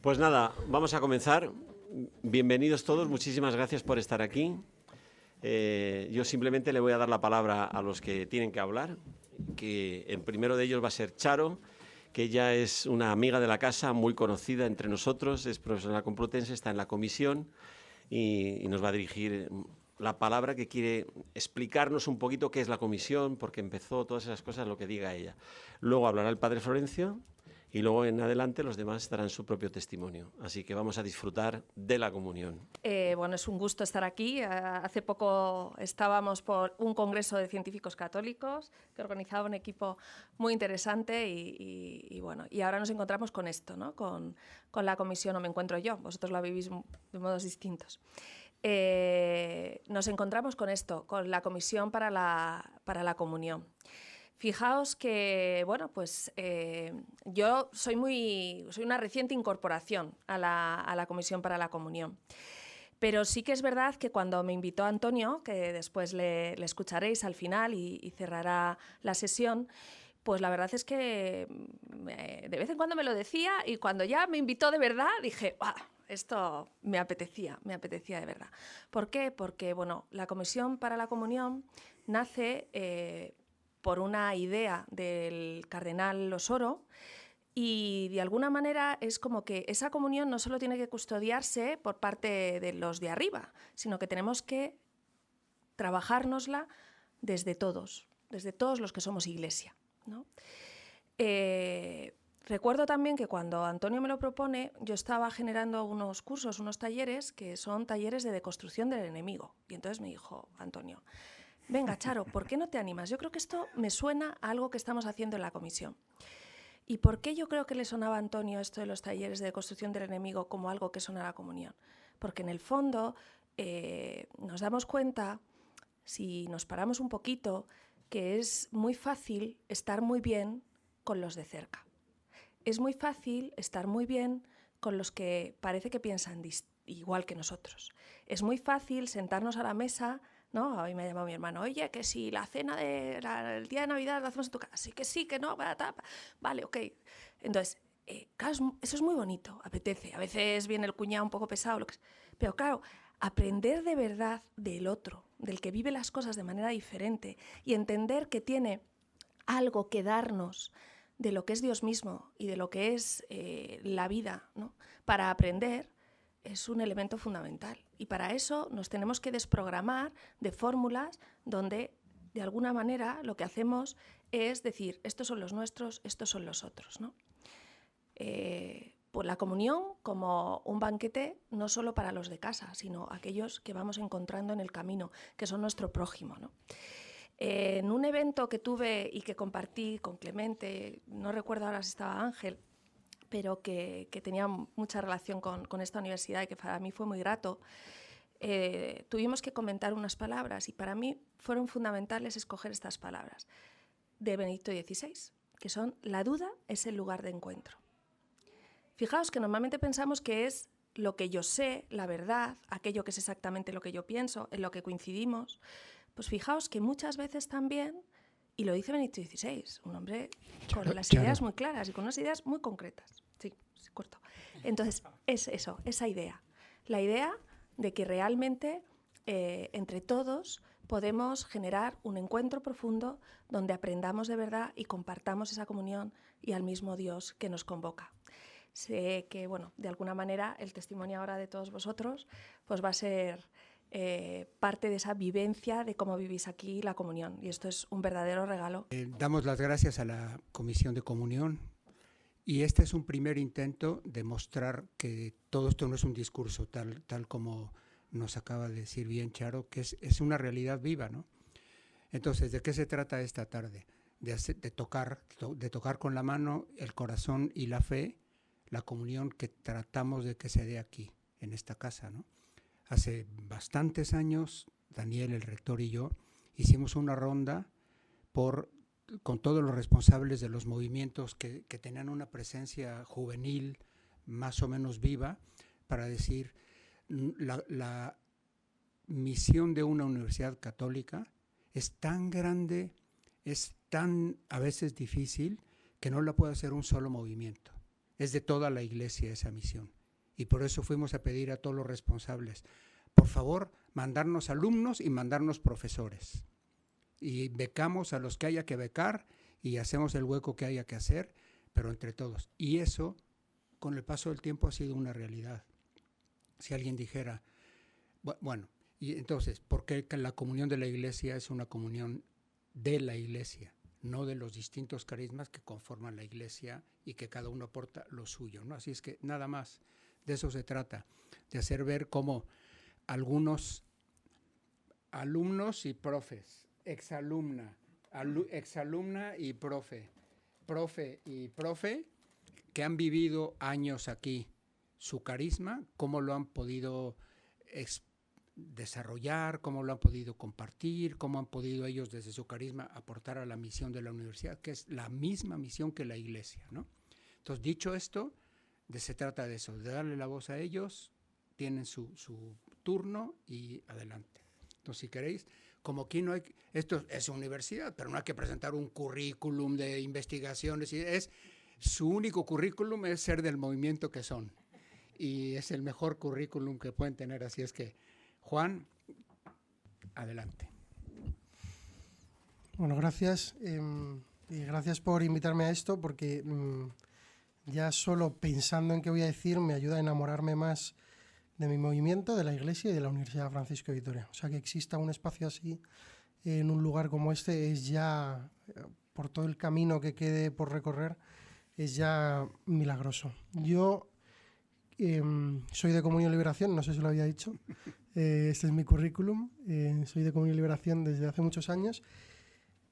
Pues nada, vamos a comenzar. Bienvenidos todos, muchísimas gracias por estar aquí. Yo simplemente le voy a dar la palabra a los que tienen que hablar, que el primero de ellos va a ser Charo, que ella es una amiga de la casa, muy conocida entre nosotros, es profesora complutense, está en la comisión y nos va a dirigir la palabra, que quiere explicarnos un poquito qué es la comisión, por qué empezó, todas esas cosas, lo que diga ella. Luego hablará el padre Florencio y luego en adelante los demás darán su propio testimonio. Así que vamos a disfrutar de la comunión. Bueno, es un gusto estar aquí. Hace poco estábamos por un congreso de científicos católicos que organizaba un equipo muy interesante y bueno, y ahora nos encontramos con esto, ¿no? Con la comisión, o me encuentro yo, vosotros la vivís de modos distintos. Nos encontramos con esto, con la comisión para la comunión. Fijaos que, bueno, pues yo soy una reciente incorporación a la Comisión para la Comunión. Pero sí que es verdad que cuando me invitó Antonio, que después le escucharéis al final y cerrará la sesión, pues la verdad es que de vez en cuando me lo decía, y cuando ya me invitó de verdad dije, ¡ah! Esto me apetecía de verdad. ¿Por qué? Porque, bueno, la Comisión para la Comunión nace por una idea del cardenal Osoro, y de alguna manera es como que esa comunión no solo tiene que custodiarse por parte de los de arriba, sino que tenemos que trabajárnosla desde todos los que somos iglesia, ¿no? Recuerdo también que cuando Antonio me lo propone, yo estaba generando unos cursos, unos talleres, que son talleres de deconstrucción del enemigo. Y entonces me dijo Antonio, venga, Charo, ¿por qué no te animas? Yo creo que esto me suena a algo que estamos haciendo en la comisión. ¿Y por qué yo creo que le sonaba a Antonio esto de los talleres de construcción del enemigo como algo que suena a la comunión? Porque en el fondo nos damos cuenta, si nos paramos un poquito, que es muy fácil estar muy bien con los de cerca. Es muy fácil estar muy bien con los que parece que piensan igual que nosotros. Es muy fácil sentarnos a la mesa, ¿no? Hoy me ha llamado mi hermano, oye, que si la cena el día de Navidad la hacemos en tu casa, sí, que no, vale, ok. Entonces, claro, eso es muy bonito, apetece. A veces viene el cuñado un poco pesado, pero claro, aprender de verdad del otro, del que vive las cosas de manera diferente, y entender que tiene algo que darnos de lo que es Dios mismo y de lo que es la vida, ¿no? Para aprender, es un elemento fundamental. Y para eso nos tenemos que desprogramar de fórmulas donde, de alguna manera, lo que hacemos es decir, estos son los nuestros, estos son los otros, ¿no? Pues la comunión como un banquete no solo para los de casa, sino aquellos que vamos encontrando en el camino, que son nuestro prójimo, ¿no? En un evento que tuve y que compartí con Clemente, no recuerdo ahora si estaba Ángel, pero que tenía mucha relación con esta universidad y que para mí fue muy grato, tuvimos que comentar unas palabras y para mí fueron fundamentales escoger estas palabras de Benedicto XVI, que son: la duda es el lugar de encuentro. Fijaos que normalmente pensamos que es lo que yo sé, la verdad, aquello que es exactamente lo que yo pienso, en lo que coincidimos. Pues fijaos que muchas veces también, y lo dice Benedicto XVI, un hombre con las ideas muy claras y con unas ideas muy concretas. Sí, corto. Entonces, es eso, esa idea. La idea de que realmente entre todos podemos generar un encuentro profundo donde aprendamos de verdad y compartamos esa comunión y al mismo Dios que nos convoca. Sé que, bueno, de alguna manera el testimonio ahora de todos vosotros pues va a ser parte de esa vivencia de cómo vivís aquí la comunión, y esto es un verdadero regalo. Damos las gracias a la Comisión de Comunión, y este es un primer intento de mostrar que todo esto no es un discurso, tal como nos acaba de decir bien Charo, que es una realidad viva, ¿no? Entonces, ¿de qué se trata esta tarde? De tocar con la mano el corazón y la fe, la comunión que tratamos de que se dé aquí, en esta casa, ¿no? Hace bastantes años, Daniel, el rector, y yo hicimos una ronda con todos los responsables de los movimientos que tenían una presencia juvenil más o menos viva, para decir, la misión de una universidad católica es tan grande, es tan a veces difícil, que no la puede hacer un solo movimiento. Es de toda la iglesia esa misión. Y por eso fuimos a pedir a todos los responsables, por favor, mandarnos alumnos y mandarnos profesores. Y becamos a los que haya que becar y hacemos el hueco que haya que hacer, pero entre todos. Y eso, con el paso del tiempo, ha sido una realidad. Si alguien dijera, bueno, y entonces, ¿por qué la comunión de la Iglesia es una comunión de la Iglesia, no de los distintos carismas que conforman la Iglesia y que cada uno aporta lo suyo, ¿no? Así es que nada más, de eso se trata, de hacer ver cómo algunos alumnos y profes, exalumna y profe y profe, que han vivido años aquí, su carisma, cómo lo han podido desarrollar, cómo lo han podido compartir, cómo han podido ellos desde su carisma aportar a la misión de la universidad, que es la misma misión que la Iglesia, ¿no? Entonces, dicho esto, se trata de eso, de darle la voz a ellos, tienen su turno y adelante. Entonces, si queréis, como aquí no hay, esto es universidad, pero no hay que presentar un currículum de investigaciones, su único currículum es ser del movimiento que son, y es el mejor currículum que pueden tener, así es que, Juan, adelante. Bueno, gracias. Y gracias por invitarme a esto, porque ya solo pensando en qué voy a decir me ayuda a enamorarme más de mi movimiento, de la Iglesia y de la Universidad Francisco de Vitoria. O sea, que exista un espacio así en un lugar como este es ya, por todo el camino que quede por recorrer, es ya milagroso. Yo soy de Comunión y Liberación, no sé si lo había dicho. Este es mi currículum. Soy de Comunión y Liberación desde hace muchos años.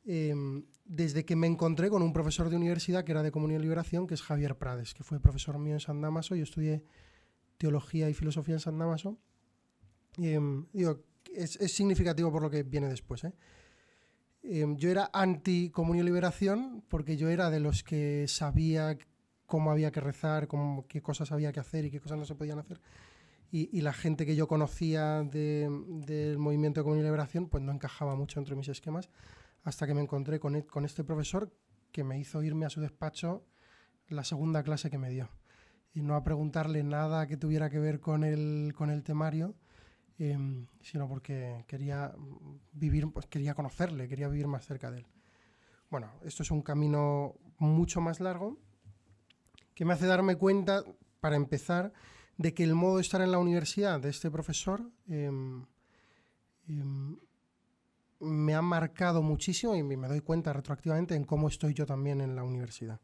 Desde que me encontré con un profesor de universidad que era de Comunión y Liberación, que es Javier Prades, que fue profesor mío en San Damaso. Yo estudié Teología y Filosofía en San Damaso. Es significativo por lo que viene después. Yo era anti-Comunión y Liberación porque yo era de los que sabía cómo había que rezar, qué cosas había que hacer y qué cosas no se podían hacer. Y la gente que yo conocía del movimiento de Comunión y Liberación pues no encajaba mucho entre mis esquemas, hasta que me encontré con este profesor que me hizo irme a su despacho la segunda clase que me dio. Y no a preguntarle nada que tuviera que ver con el temario, sino porque quería vivir, pues quería conocerle, quería vivir más cerca de él. Bueno, esto es un camino mucho más largo que me hace darme cuenta, para empezar, de que el modo de estar en la universidad de este profesor me ha marcado muchísimo y me doy cuenta retroactivamente en cómo estoy yo también en la universidad.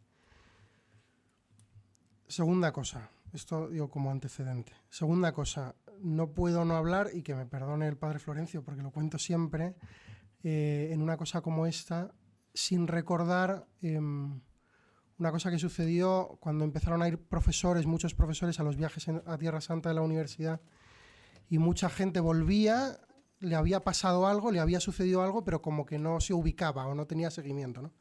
Segunda cosa, esto digo como antecedente. Segunda cosa, no puedo no hablar, y que me perdone el padre Florencio porque lo cuento siempre, en una cosa como esta, sin recordar una cosa que sucedió cuando empezaron a ir muchos profesores a los viajes a Tierra Santa de la universidad, y mucha gente volvía, le había pasado algo, le había sucedido algo, pero como que no se ubicaba o no tenía seguimiento, ¿no?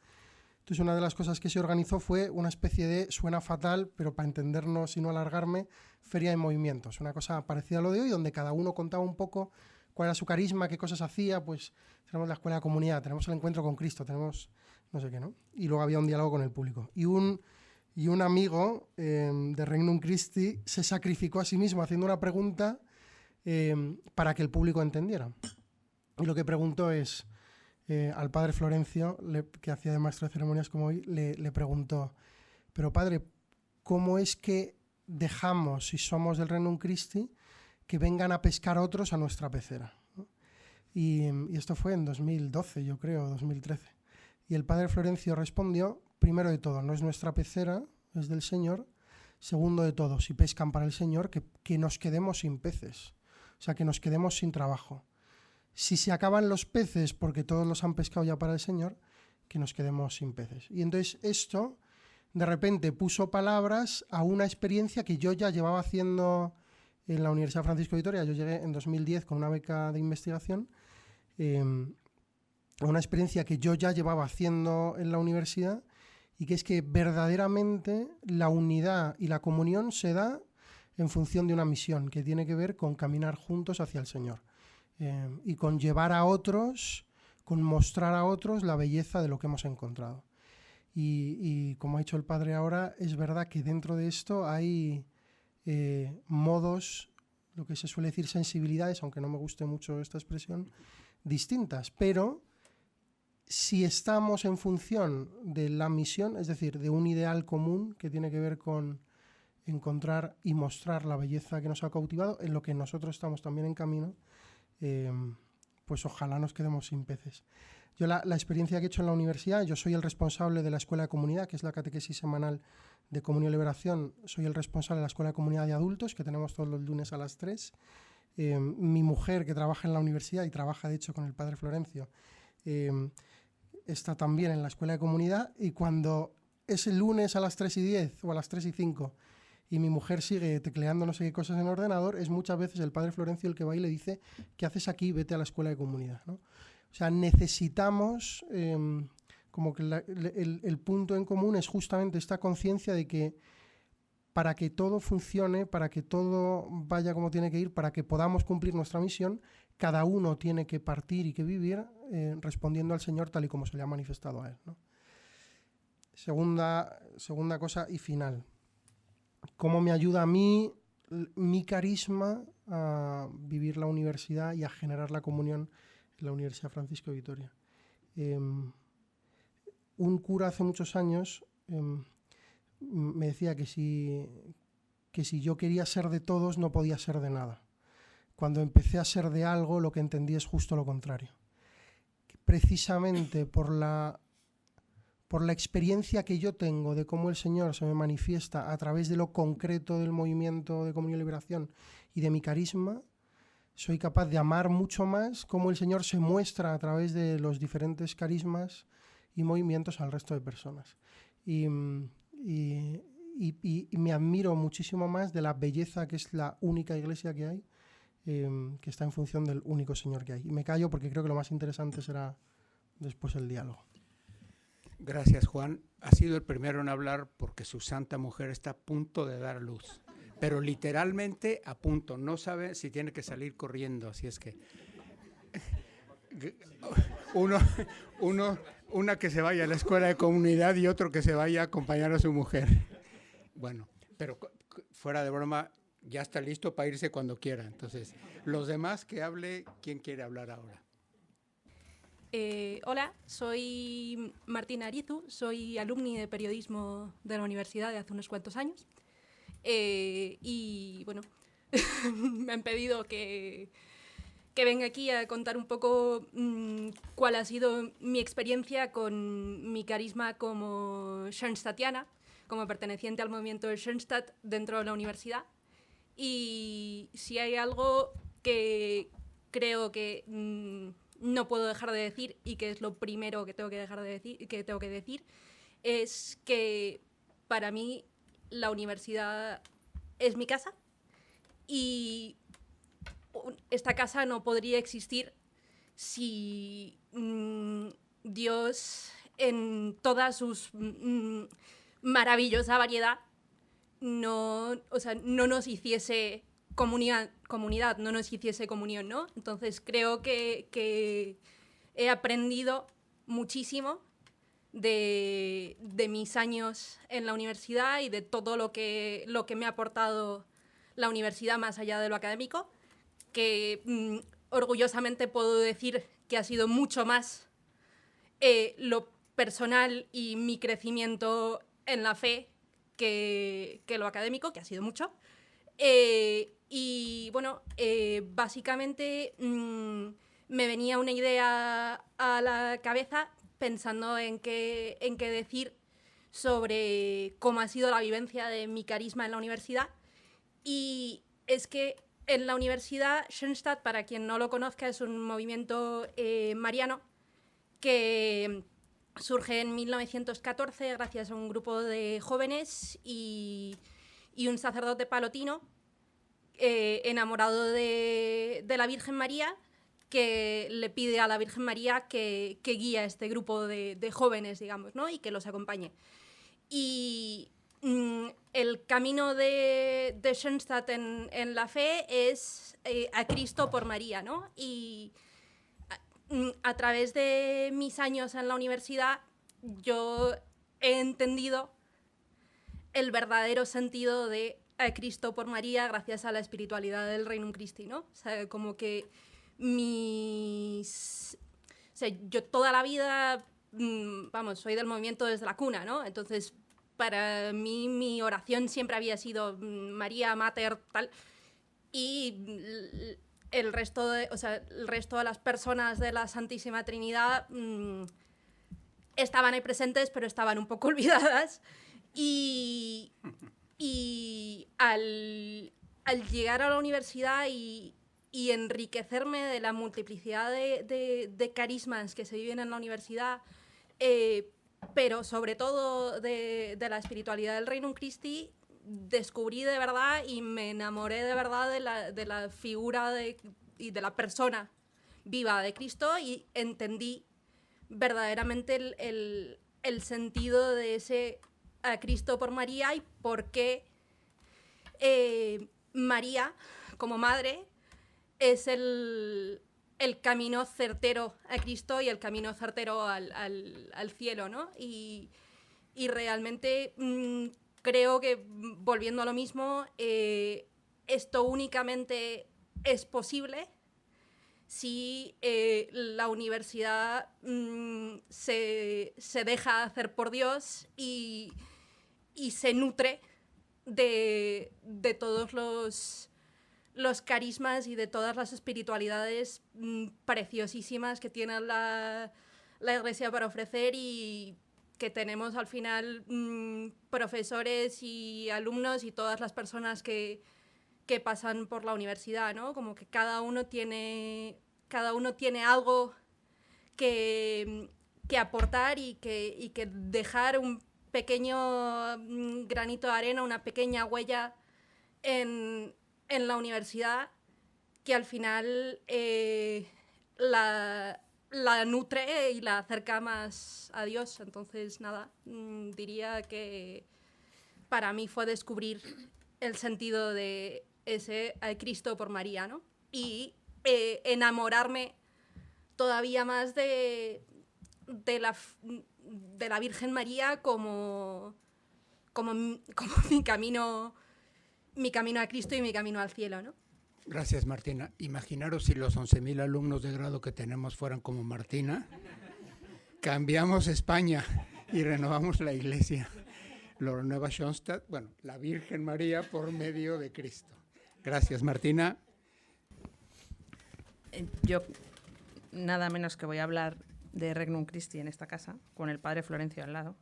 Entonces, una de las cosas que se organizó fue una especie de, suena fatal, pero para entendernos y no alargarme, feria de movimientos, una cosa parecida a lo de hoy, donde cada uno contaba un poco cuál era su carisma, qué cosas hacía. Pues tenemos la escuela de comunidad, tenemos el encuentro con Cristo, tenemos no sé qué, ¿no? Y luego había un diálogo con el público. Y un amigo de Regnum Christi se sacrificó a sí mismo haciendo una pregunta para que el público entendiera. Y lo que preguntó es, al padre Florencio, que hacía de maestro de ceremonias como hoy, le preguntó, pero padre, ¿cómo es que dejamos, si somos del Regnum Christi, que vengan a pescar otros a nuestra pecera? ¿No? Y esto fue en 2012, yo creo, 2013. Y el padre Florencio respondió, primero de todo, no es nuestra pecera, es del Señor. Segundo de todo, si pescan para el Señor, que nos quedemos sin peces, o sea, que nos quedemos sin trabajo. Si se acaban los peces porque todos los han pescado ya para el Señor, que nos quedemos sin peces. Y entonces esto, de repente, puso palabras a una experiencia que yo ya llevaba haciendo en la Universidad Francisco de Vitoria. Yo llegué en 2010 con una beca de investigación, una experiencia que yo ya llevaba haciendo en la universidad, y que es que verdaderamente la unidad y la comunión se da en función de una misión que tiene que ver con caminar juntos hacia el Señor, y con llevar a otros, con mostrar a otros la belleza de lo que hemos encontrado. Y como ha dicho el padre ahora, es verdad que dentro de esto hay modos, lo que se suele decir sensibilidades, aunque no me guste mucho esta expresión, distintas. Pero si estamos en función de la misión, es decir, de un ideal común que tiene que ver con encontrar y mostrar la belleza que nos ha cautivado, en lo que nosotros estamos también en camino, pues ojalá nos quedemos sin peces. Yo la experiencia que he hecho en la universidad, yo soy el responsable de la Escuela de Comunidad, que es la catequesis semanal de Comunión y Liberación. Soy el responsable de la Escuela de Comunidad de Adultos, que tenemos todos los lunes a las 3. Mi mujer, que trabaja en la universidad y trabaja de hecho con el padre Florencio, está también en la Escuela de Comunidad, y cuando es el lunes a las 3:10 o a las 3:05 y mi mujer sigue tecleando no sé qué cosas en el ordenador, es muchas veces el padre Florencio el que va y le dice: ¿qué haces aquí? Vete a la Escuela de Comunidad, ¿no? O sea, necesitamos, como que el punto en común es justamente esta conciencia de que para que todo funcione, para que todo vaya como tiene que ir, para que podamos cumplir nuestra misión, cada uno tiene que partir y que vivir respondiendo al Señor tal y como se le ha manifestado a Él, ¿no? Segunda cosa y final. ¿Cómo me ayuda a mí mi carisma a vivir la universidad y a generar la comunión en la Universidad Francisco de Vitoria? Un cura hace muchos años me decía que si yo quería ser de todos no podía ser de nada. Cuando empecé a ser de algo, lo que entendí es justo lo contrario. Precisamente por la experiencia que yo tengo de cómo el Señor se me manifiesta a través de lo concreto del movimiento de Comunión y Liberación y de mi carisma, soy capaz de amar mucho más cómo el Señor se muestra a través de los diferentes carismas y movimientos al resto de personas. Y me admiro muchísimo más de la belleza que es la única iglesia que hay, que está en función del único Señor que hay. Y me callo porque creo que lo más interesante será después el diálogo. Gracias, Juan. Ha sido el primero en hablar porque su santa mujer está a punto de dar luz, pero literalmente a punto. No sabe si tiene que salir corriendo, así es que una que se vaya a la Escuela de Comunidad y otro que se vaya a acompañar a su mujer. Bueno, pero fuera de broma, ya está listo para irse cuando quiera. Entonces, los demás que hable, ¿quién quiere hablar ahora? Hola, soy Martina Arizu, soy alumni de periodismo de la universidad de hace unos cuantos años. Y bueno, me han pedido que venga aquí a contar un poco cuál ha sido mi experiencia con mi carisma como Schoenstattiana, como perteneciente al movimiento de Schoenstatt dentro de la universidad. Y si hay algo que creo que no puedo dejar de decir, y que es lo primero que tengo que decir, es que para mí la universidad es mi casa, y esta casa no podría existir si Dios, en toda su maravillosa variedad, no nos hiciese comunidad, no nos hiciese comunión, ¿no? Entonces creo que he aprendido muchísimo de mis años en la universidad y de todo lo que me ha aportado la universidad más allá de lo académico, que orgullosamente puedo decir que ha sido mucho más lo personal y mi crecimiento en la fe que lo académico, que ha sido mucho. Y bueno, básicamente me venía una idea a la cabeza pensando en qué decir sobre cómo ha sido la vivencia de mi carisma en la universidad. Y es que en la universidad, Schoenstatt, para quien no lo conozca, es un movimiento mariano que surge en 1914 gracias a un grupo de jóvenes y un sacerdote palotino enamorado de la Virgen María, que le pide a la Virgen María que guíe a este grupo de jóvenes, digamos, ¿no? Y que los acompañe. Y el camino de Schoenstatt en la fe es a Cristo por María, ¿no? Y a través de mis años en la universidad yo he entendido el verdadero sentido de a Cristo por María gracias a la espiritualidad del Regnum Christi, ¿no? O sea, como que o sea, yo toda la vida, vamos, soy del movimiento desde la cuna, ¿no? Entonces, para mí, mi oración siempre había sido María, Mater, tal. Y el resto de las personas de la Santísima Trinidad estaban ahí presentes, pero estaban un poco olvidadas. Y al llegar a la universidad y enriquecerme de la multiplicidad de carismas que se viven en la universidad, pero sobre todo de la espiritualidad del Regnum Christi, descubrí de verdad y me enamoré de verdad de la figura y de la persona viva de Cristo, y entendí verdaderamente el sentido de ese a Cristo por María y por qué María, como madre, es el camino certero a Cristo y el camino certero al cielo, ¿no? Y realmente creo que, volviendo a lo mismo, esto únicamente es posible si la universidad se deja hacer por Dios y se nutre de todos los carismas y de todas las espiritualidades preciosísimas que tiene la Iglesia para ofrecer, y que tenemos al final profesores y alumnos y todas las personas que pasan por la universidad, ¿no? Como que cada uno tiene algo que aportar y que dejar un pequeño granito de arena, una pequeña huella en la universidad, que al final la nutre y la acerca más a Dios. Entonces, nada, diría que para mí fue descubrir el sentido de ese a Cristo por María, ¿no? Y enamorarme todavía más de la Virgen María como mi camino a Cristo y mi camino al cielo, ¿no? Gracias, Martina. Imaginaros si los 11.000 alumnos de grado que tenemos fueran como Martina. Cambiamos España y renovamos la Iglesia. Lo renueva Schoenstatt, bueno, la Virgen María por medio de Cristo. Gracias, Martina. Yo nada menos que voy a hablar de Regnum Christi en esta casa, con el padre Florencio al lado.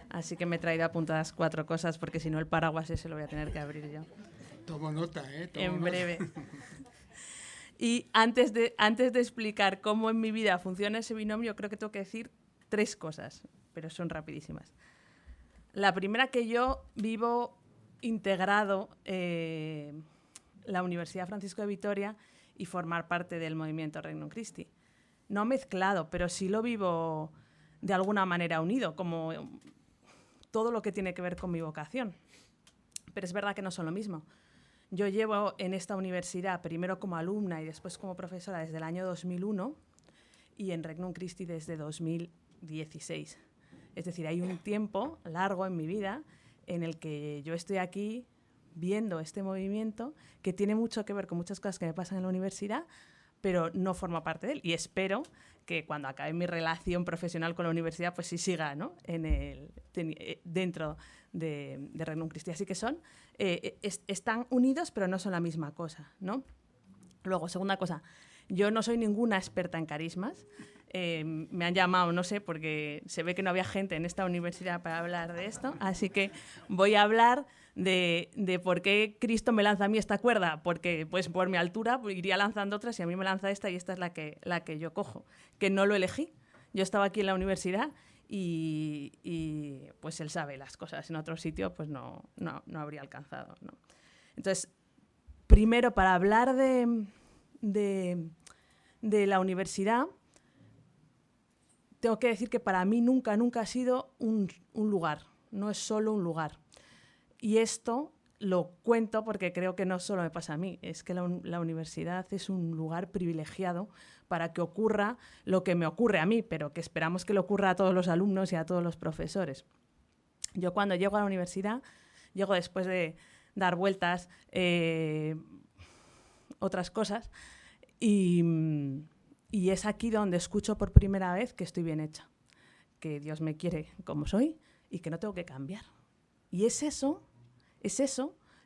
Así que me he traído apuntadas 4 cosas, porque si no el paraguas ese lo voy a tener que abrir yo. Tomo nota, en breve. Y antes de explicar cómo en mi vida funciona ese binomio, creo que tengo que decir 3 cosas, pero son rapidísimas. La primera, que yo vivo integrado la Universidad Francisco de Vitoria y formar parte del movimiento Regnum Christi. No mezclado, pero sí lo vivo de alguna manera unido, como todo lo que tiene que ver con mi vocación. Pero es verdad que no son lo mismo. Yo llevo en esta universidad, primero como alumna y después como profesora, desde el año 2001, y en Regnum Christi desde 2016. Es decir, hay un tiempo largo en mi vida en el que yo estoy aquí viendo este movimiento, que tiene mucho que ver con muchas cosas que me pasan en la universidad, pero no forma parte de él. Y espero que cuando acabe mi relación profesional con la universidad, pues sí siga, ¿no? Dentro de Regnum Christi. Así que están unidos, pero no son la misma cosa, ¿no? Luego, segunda cosa, yo no soy ninguna experta en carismas. Me han llamado, no sé, porque se ve que no había gente en esta universidad para hablar de esto, así que voy a hablar de por qué Cristo me lanza a mí esta cuerda, porque pues por mi altura iría lanzando otras y a mí me lanza esta, y esta es la que yo cojo, que no lo elegí. Yo estaba aquí en la universidad y pues él sabe las cosas, en otro sitio pues no habría alcanzado, ¿no? Entonces, primero, para hablar de la universidad, tengo que decir que para mí nunca ha sido un lugar, no es solo un lugar. Y esto lo cuento porque creo que no solo me pasa a mí, es que la universidad es un lugar privilegiado para que ocurra lo que me ocurre a mí, pero que esperamos que le ocurra a todos los alumnos y a todos los profesores. Yo cuando llego a la universidad, llego después de dar vueltas, otras cosas. Y es aquí donde escucho por primera vez que estoy bien hecha, que Dios me quiere como soy y que no tengo que cambiar. Y es eso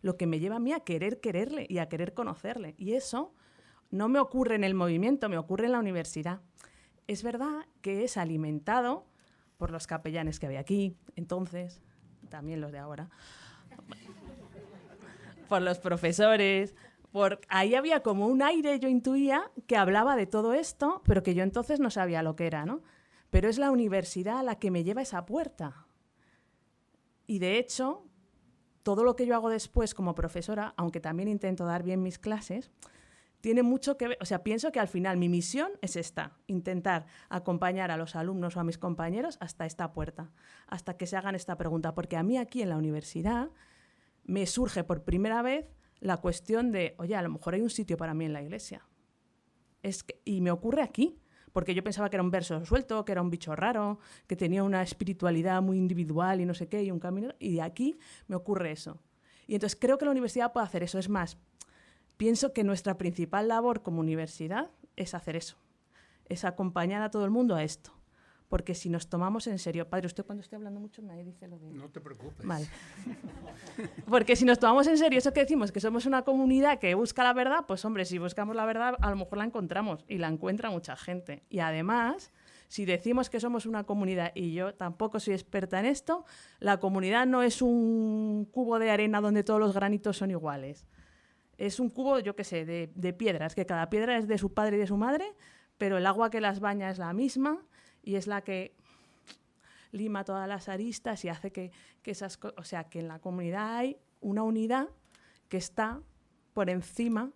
lo que me lleva a mí a querer quererle y a querer conocerle. Y eso no me ocurre en el movimiento, me ocurre en la universidad. Es verdad que es alimentado por los capellanes que había aquí, entonces, también los de ahora, por los profesores, ahí había como un aire, yo intuía, que hablaba de todo esto, pero que yo entonces no sabía lo que era, ¿no? Pero es la universidad la que me lleva a esa puerta. Y de hecho, todo lo que yo hago después como profesora, aunque también intento dar bien mis clases, tiene mucho que ver, o sea, pienso que al final mi misión es esta, intentar acompañar a los alumnos o a mis compañeros hasta esta puerta, hasta que se hagan esta pregunta, porque a mí aquí en la universidad me surge por primera vez la cuestión de, oye, a lo mejor hay un sitio para mí en la iglesia. Y me ocurre aquí, porque yo pensaba que era un verso suelto, que era un bicho raro, que tenía una espiritualidad muy individual y no sé qué, y un camino, y de aquí me ocurre eso. Y entonces creo que la universidad puede hacer eso. Es más, pienso que nuestra principal labor como universidad es hacer eso, es acompañar a todo el mundo a esto. Porque si nos tomamos en serio... Padre, usted cuando estoy hablando mucho nadie dice lo de... No te preocupes. Vale. Porque si nos tomamos en serio eso que decimos, que somos una comunidad que busca la verdad, pues hombre, si buscamos la verdad, a lo mejor la encontramos y la encuentra mucha gente. Y además, si decimos que somos una comunidad, y yo tampoco soy experta en esto, la comunidad no es un cubo de arena donde todos los granitos son iguales. Es un cubo, yo qué sé, de piedras, que cada piedra es de su padre y de su madre, pero el agua que las baña es la misma y es la que lima todas las aristas y hace que esas cosas... O sea, que en la comunidad hay una unidad que está por encima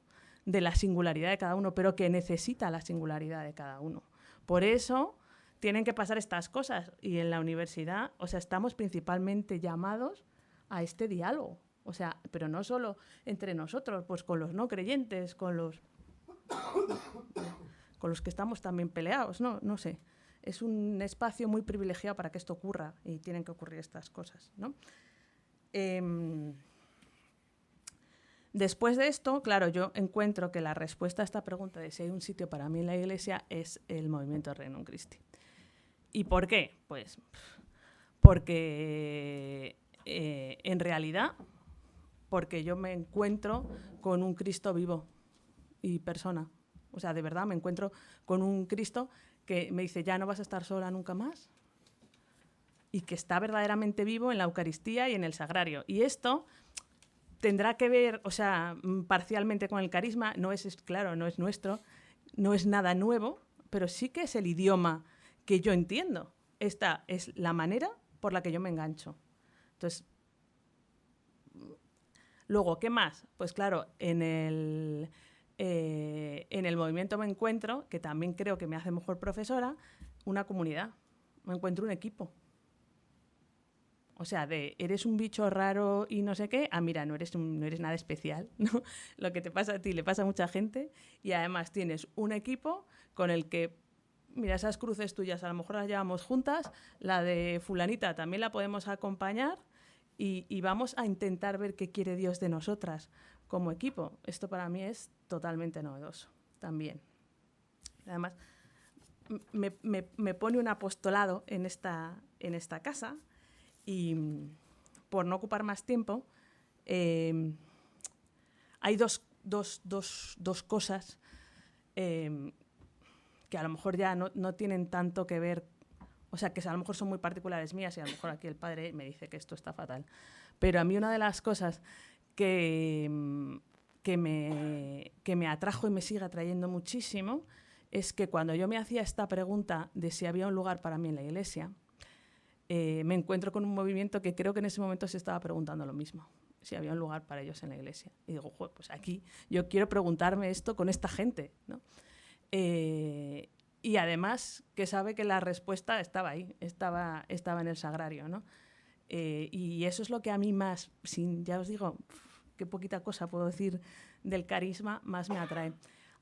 de la singularidad de cada uno, pero que necesita la singularidad de cada uno. Por eso tienen que pasar estas cosas. Y en la universidad, o sea, estamos principalmente llamados a este diálogo. O sea, pero no solo entre nosotros, pues con los no creyentes, con los que estamos también peleados, no sé. Es un espacio muy privilegiado para que esto ocurra y tienen que ocurrir estas cosas, ¿no? Después de esto, claro, yo encuentro que la respuesta a esta pregunta de si hay un sitio para mí en la iglesia es el movimiento Regnum Christi. ¿Y por qué? Pues porque en realidad, porque yo me encuentro con un Cristo vivo y persona. O sea, de verdad me encuentro con un Cristo que me dice, ya no vas a estar sola nunca más, y que está verdaderamente vivo en la Eucaristía y en el Sagrario. Y esto tendrá que ver, o sea, parcialmente con el carisma, claro, no es nuestro, no es nada nuevo, pero sí que es el idioma que yo entiendo. Esta es la manera por la que yo me engancho. Entonces, luego, ¿qué más? Pues claro, en el movimiento me encuentro, que también creo que me hace mejor profesora, una comunidad. Me encuentro un equipo. O sea, eres un bicho raro y no sé qué, mira, no eres nada especial, ¿no? Lo que te pasa a ti le pasa a mucha gente y además tienes un equipo con el que, mira, esas cruces tuyas a lo mejor las llevamos juntas, la de fulanita también la podemos acompañar y vamos a intentar ver qué quiere Dios de nosotras como equipo. Esto para mí es totalmente novedoso también. Además, me pone un apostolado en esta casa y, por no ocupar más tiempo, hay dos cosas que a lo mejor ya no tienen tanto que ver, o sea, que a lo mejor son muy particulares mías y a lo mejor aquí el padre me dice que esto está fatal. Pero a mí una de las cosas que me atrajo y me sigue atrayendo muchísimo es que cuando yo me hacía esta pregunta de si había un lugar para mí en la iglesia, me encuentro con un movimiento que creo que en ese momento se estaba preguntando lo mismo, si había un lugar para ellos en la iglesia. Y digo, pues aquí yo quiero preguntarme esto con esta gente, ¿no? Y además que sabe que la respuesta estaba ahí, estaba en el Sagrario, ¿no? Y eso es lo que a mí más, ya os digo, qué poquita cosa puedo decir del carisma, más me atrae.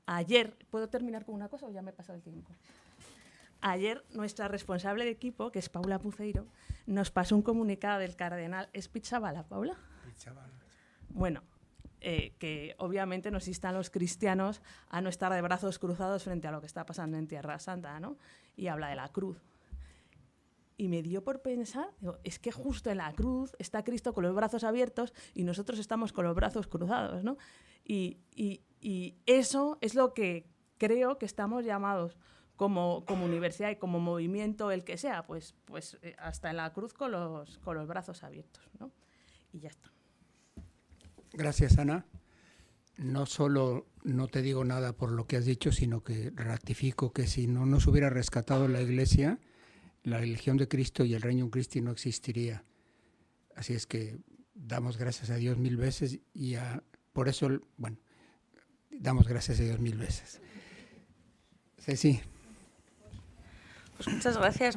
Ayer, ¿puedo terminar con una cosa o ya me he pasado el tiempo? Ayer nuestra responsable de equipo, que es Paula Puceiro, nos pasó un comunicado del cardenal. ¿Es Pizzabala, Paula? Pizzabala. Bueno, que obviamente nos instan los cristianos a no estar de brazos cruzados frente a lo que está pasando en Tierra Santa, ¿no? Y habla de la cruz. Y me dio por pensar, digo, es que justo en la cruz está Cristo con los brazos abiertos y nosotros estamos con los brazos cruzados, ¿no? Y eso es lo que creo que estamos llamados como universidad y como movimiento, el que sea, pues hasta en la cruz con los brazos abiertos, ¿no? Y ya está. Gracias, Ana. No solo no te digo nada por lo que has dicho, sino que ratifico que si no nos hubiera rescatado la Iglesia, la religión de Cristo y el Reino Christi no existiría. Así es que damos gracias a Dios 1000 veces y por eso, bueno, damos gracias a Dios 1000 veces. Ceci. Pues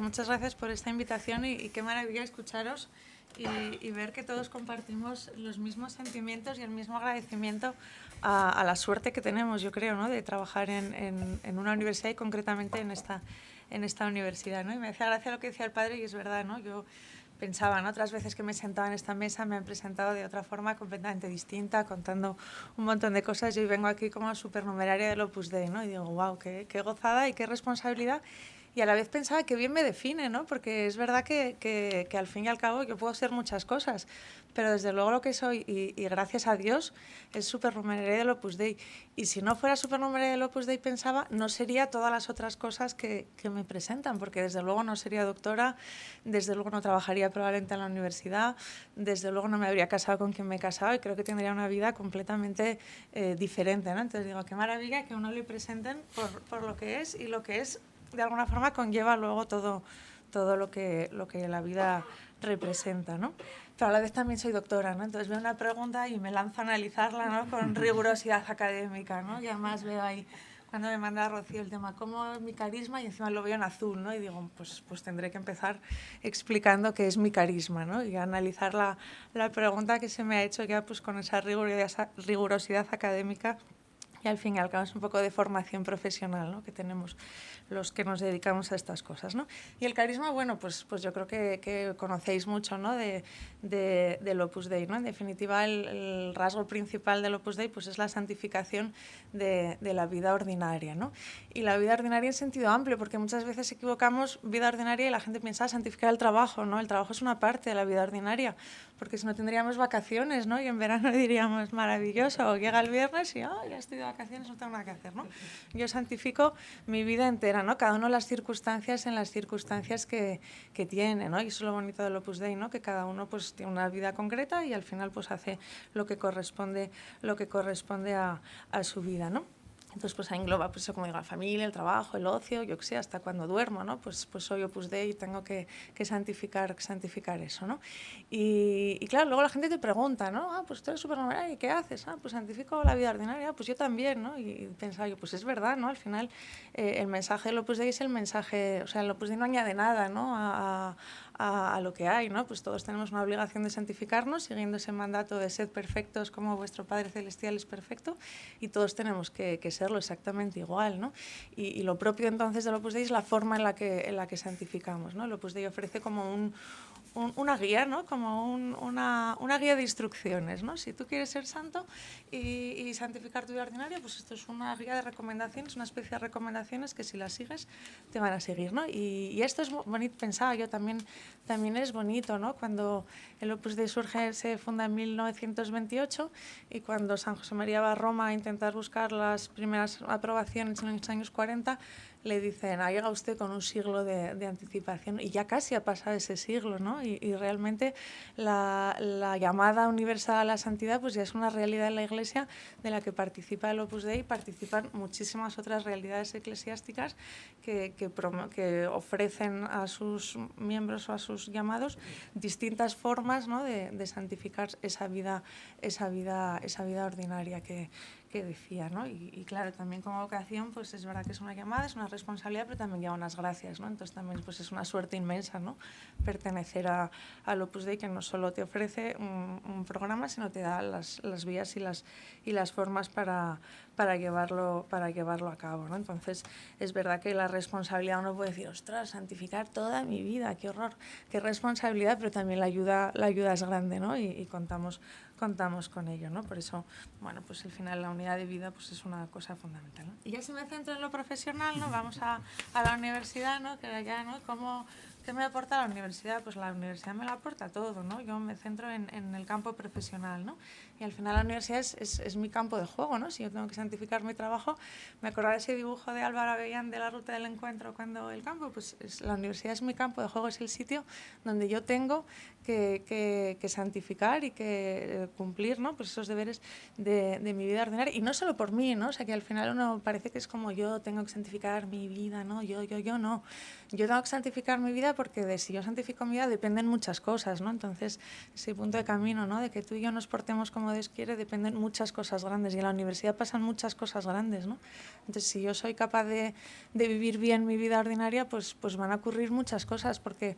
muchas gracias por esta invitación y qué maravilla escucharos y ver que todos compartimos los mismos sentimientos y el mismo agradecimiento a la suerte que tenemos, yo creo, ¿no? De trabajar en una universidad y concretamente en esta universidad, ¿no? Y me hacía gracia lo que decía el padre y es verdad, ¿no? Yo pensaba, ¿no? Otras veces que me sentaba en esta mesa me han presentado de otra forma completamente distinta, contando un montón de cosas. Yo hoy vengo aquí como supernumeraria del Opus Dei, ¿no? Y digo, wow, qué gozada y qué responsabilidad. Y a la vez pensaba que bien me define, ¿no? Porque es verdad que al fin y al cabo yo puedo ser muchas cosas, pero desde luego lo que soy, y gracias a Dios, es supernumeraria del Opus Dei. Y si no fuera supernumeraria del Opus Dei, pensaba, no sería todas las otras cosas que me presentan, porque desde luego no sería doctora, desde luego no trabajaría probablemente en la universidad, desde luego no me habría casado con quien me he casado y creo que tendría una vida completamente diferente, ¿no? Entonces digo, qué maravilla que a uno le presenten por lo que es y lo que es de alguna forma conlleva luego todo lo que la vida representa, ¿no? Pero a la vez también soy doctora, ¿no? Entonces veo una pregunta y me lanzo a analizarla, ¿no? Con rigurosidad académica, ¿no? Y además veo ahí, cuando me manda Rocío el tema, ¿cómo es mi carisma? Y encima lo veo en azul, ¿no? Y digo, pues tendré que empezar explicando qué es mi carisma, ¿no? Y analizar la pregunta que se me ha hecho ya pues con esa rigurosidad académica. Y al fin y al cabo es un poco de formación profesional, ¿no? Que tenemos los que nos dedicamos a estas cosas, ¿no? Y el carisma, bueno, pues yo creo que conocéis mucho, ¿no? del Opus Dei, ¿no? En definitiva, el rasgo principal del Opus Dei pues es la santificación de la vida ordinaria, ¿no? Y la vida ordinaria en sentido amplio, porque muchas veces equivocamos vida ordinaria y la gente piensa santificar el trabajo, ¿no? El trabajo es una parte de la vida ordinaria, porque si no tendríamos vacaciones, ¿no? Y en verano diríamos maravilloso, llega el viernes y ya estoy de vacaciones, no tengo nada que hacer, ¿no? Yo santifico mi vida entera, ¿no? Cada uno en las circunstancias que tiene, ¿no? Y eso es lo bonito del Opus Dei, ¿no? Que cada uno pues tiene una vida concreta y al final pues hace lo que corresponde a su vida, ¿no? Entonces, pues engloba, pues, como digo, la familia, el trabajo, el ocio, yo qué sé, hasta cuando duermo, ¿no? Pues soy Opus Dei y tengo que santificar eso, ¿no? Y claro, luego la gente te pregunta, ¿no? Pues tú eres supernumeraria, ¿y qué haces? Pues santifico la vida ordinaria, pues yo también, ¿no? Y pensaba yo, pues es verdad, ¿no? Al final, el mensaje del Opus Dei es el mensaje, o sea, el Opus Dei no añade nada, ¿no? A lo que hay, ¿no? Pues todos tenemos una obligación de santificarnos, siguiendo ese mandato de sed perfectos como vuestro Padre Celestial es perfecto, y todos tenemos que serlo exactamente igual, ¿no? Y lo propio entonces del Opus Dei es la forma en la que santificamos, ¿no? El Opus Dei ofrece como una guía, ¿no? Como una guía de instrucciones, ¿no? Si tú quieres ser santo y santificar tu vida ordinaria, pues esto es una guía de recomendaciones, una especie de recomendaciones que si las sigues te van a seguir, ¿no? Y esto es bonito, pensaba yo también es bonito, ¿no? Cuando el Opus Dei se funda en 1928 y cuando San José María va a Roma a intentar buscar las primeras aprobaciones en los años 40, le dicen, llega usted con un siglo de anticipación y ya casi ha pasado ese siglo, ¿no? Y realmente la llamada universal a la santidad pues ya es una realidad en la Iglesia de la que participa el Opus Dei, participan muchísimas otras realidades eclesiásticas que ofrecen a sus miembros o a sus llamados distintas formas, ¿no? de santificar esa vida ordinaria que que decía, ¿no? Y claro, también como vocación, pues es verdad que es una llamada, es una responsabilidad, pero también lleva unas gracias, ¿no? Entonces también pues es una suerte inmensa, ¿no? Pertenecer al Opus Dei, que no solo te ofrece un programa, sino te da las vías y las formas para llevarlo a cabo, ¿no? Entonces es verdad que la responsabilidad, uno puede decir, ostras, santificar toda mi vida, qué horror, qué responsabilidad, pero también la ayuda es grande, ¿no? Y contamos con ello, ¿no? Por eso, bueno, pues al final la unidad de vida pues es una cosa fundamental, ¿no? Y ya si me centro en lo profesional, ¿no? Vamos a la universidad, ¿no? Que ya, ¿no? ¿Qué me aporta la universidad? Pues la universidad me lo aporta todo, ¿no? Yo me centro en el campo profesional, ¿no? Y al final la universidad es mi campo de juego, ¿no? Si yo tengo que santificar mi trabajo, me acordaba de ese dibujo de Álvaro Avellán de la ruta del encuentro cuando el campo, pues la universidad es mi campo de juego, es el sitio donde yo tengo que santificar y que cumplir, ¿no? Pues esos deberes de mi vida ordinaria, y no solo por mí, ¿no? O sea, que al final uno parece que es como yo tengo que santificar mi vida, ¿no? Yo no. Yo tengo que santificar mi vida porque de si yo santifico mi vida dependen muchas cosas, ¿no? Entonces, ese punto de camino, ¿no? De que tú y yo nos portemos como Dios quiere, dependen muchas cosas grandes, y en la universidad pasan muchas cosas grandes, ¿no? Entonces, si yo soy capaz de vivir bien mi vida ordinaria, pues van a ocurrir muchas cosas, porque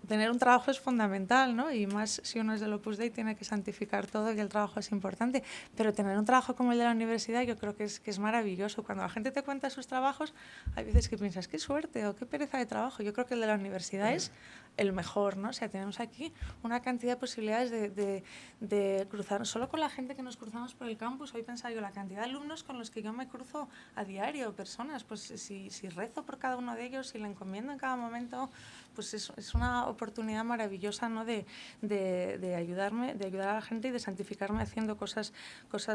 tener un trabajo es fundamental, ¿no? Y más si uno es del Opus Dei, tiene que santificar todo, y el trabajo es importante. Pero tener un trabajo como el de la universidad, yo creo que es maravilloso. Cuando la gente te cuenta sus trabajos, hay veces que piensas, qué suerte o qué pereza de trabajo. Yo creo que el de la universidad es el mejor, ¿no? O sea, tenemos aquí una cantidad de posibilidades de cruzar, solo con la gente que nos cruzamos por el campus. Hoy pensaba yo, la cantidad de alumnos con los que yo me cruzo a diario, personas, pues si rezo por cada uno de ellos, si le encomiendo en cada momento, pues es una oportunidad maravillosa, ¿no? de ayudarme, de ayudar a la gente y de santificarme haciendo cosas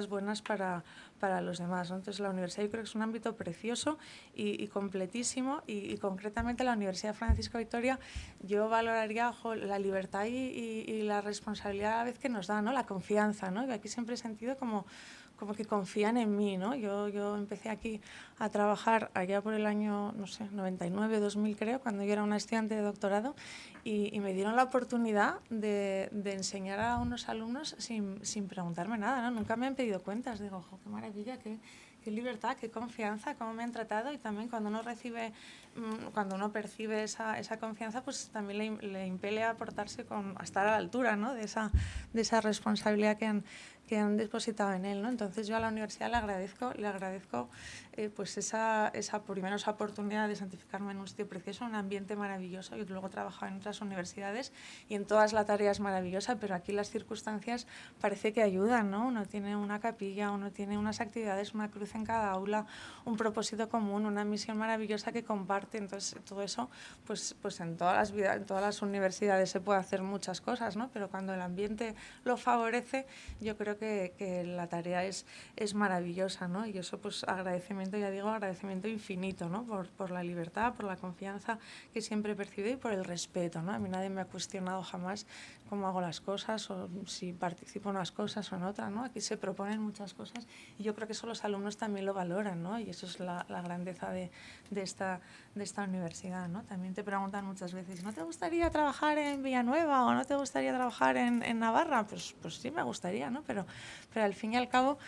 buenas para los demás, ¿no? Entonces la universidad yo creo que es un ámbito precioso y completísimo, y concretamente la Universidad Francisco Vitoria yo valoraría la libertad y la responsabilidad a la vez que nos da, ¿no? La confianza, ¿no? Y aquí siempre he sentido como que confían en mí, ¿no? Yo empecé aquí a trabajar allá por el año, no sé, 99, 2000 creo, cuando yo era una estudiante de doctorado, y me dieron la oportunidad de enseñar a unos alumnos sin preguntarme nada, ¿no? Nunca me han pedido cuentas. Digo, ojo, qué maravilla, qué libertad, qué confianza, cómo me han tratado. Y también cuando uno percibe esa confianza, pues también le impele a portarse a estar a la altura, ¿no? de esa responsabilidad que han depositado en él, ¿no? Entonces yo a la universidad le agradezco pues esa oportunidad de santificarme en un sitio precioso, un ambiente maravilloso. Yo luego he trabajado en otras universidades y en todas la tarea es maravillosa, pero aquí las circunstancias parece que ayudan, ¿no? Uno tiene una capilla, uno tiene unas actividades, una cruz en cada aula, un propósito común, una misión maravillosa que comparte. Entonces todo eso, pues en todas las universidades se puede hacer muchas cosas, ¿no? Pero cuando el ambiente lo favorece, yo creo que la tarea es maravillosa, ¿no? Y eso, pues agradecimiento infinito, ¿no? Por la libertad, por la confianza que siempre he percibido y por el respeto, ¿no? A mí nadie me ha cuestionado jamás cómo hago las cosas o si participo en unas cosas o en otras, ¿no? Aquí se proponen muchas cosas y yo creo que eso los alumnos también lo valoran, ¿no? Y eso es la grandeza de esta universidad, ¿no? También te preguntan muchas veces, ¿no te gustaría trabajar en Villanueva o no te gustaría trabajar en Navarra? Pues sí me gustaría, ¿no? Pero al fin y al cabo,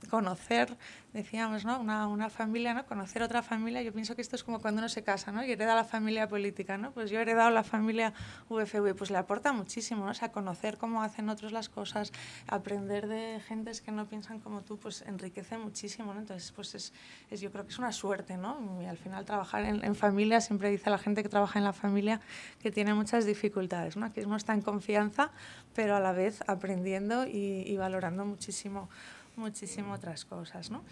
conocer, decíamos, ¿no? Una familia, ¿no? Conocer otra familia, yo pienso que esto es como cuando uno se casa, ¿no? Y hereda la familia política, ¿no? Pues yo he heredado la familia VFV, pues le aporta muchísimo, ¿no? O sea, conocer cómo hacen otros las cosas, aprender de gentes que no piensan como tú, pues enriquece muchísimo, ¿no? Entonces, pues yo creo que es una suerte, ¿no? Y al final trabajar en familia, siempre dice la gente que trabaja en la familia que tiene muchas dificultades, ¿no? Aquí uno está en confianza, pero a la vez aprendiendo y valorando muchísimo otras cosas, ¿no?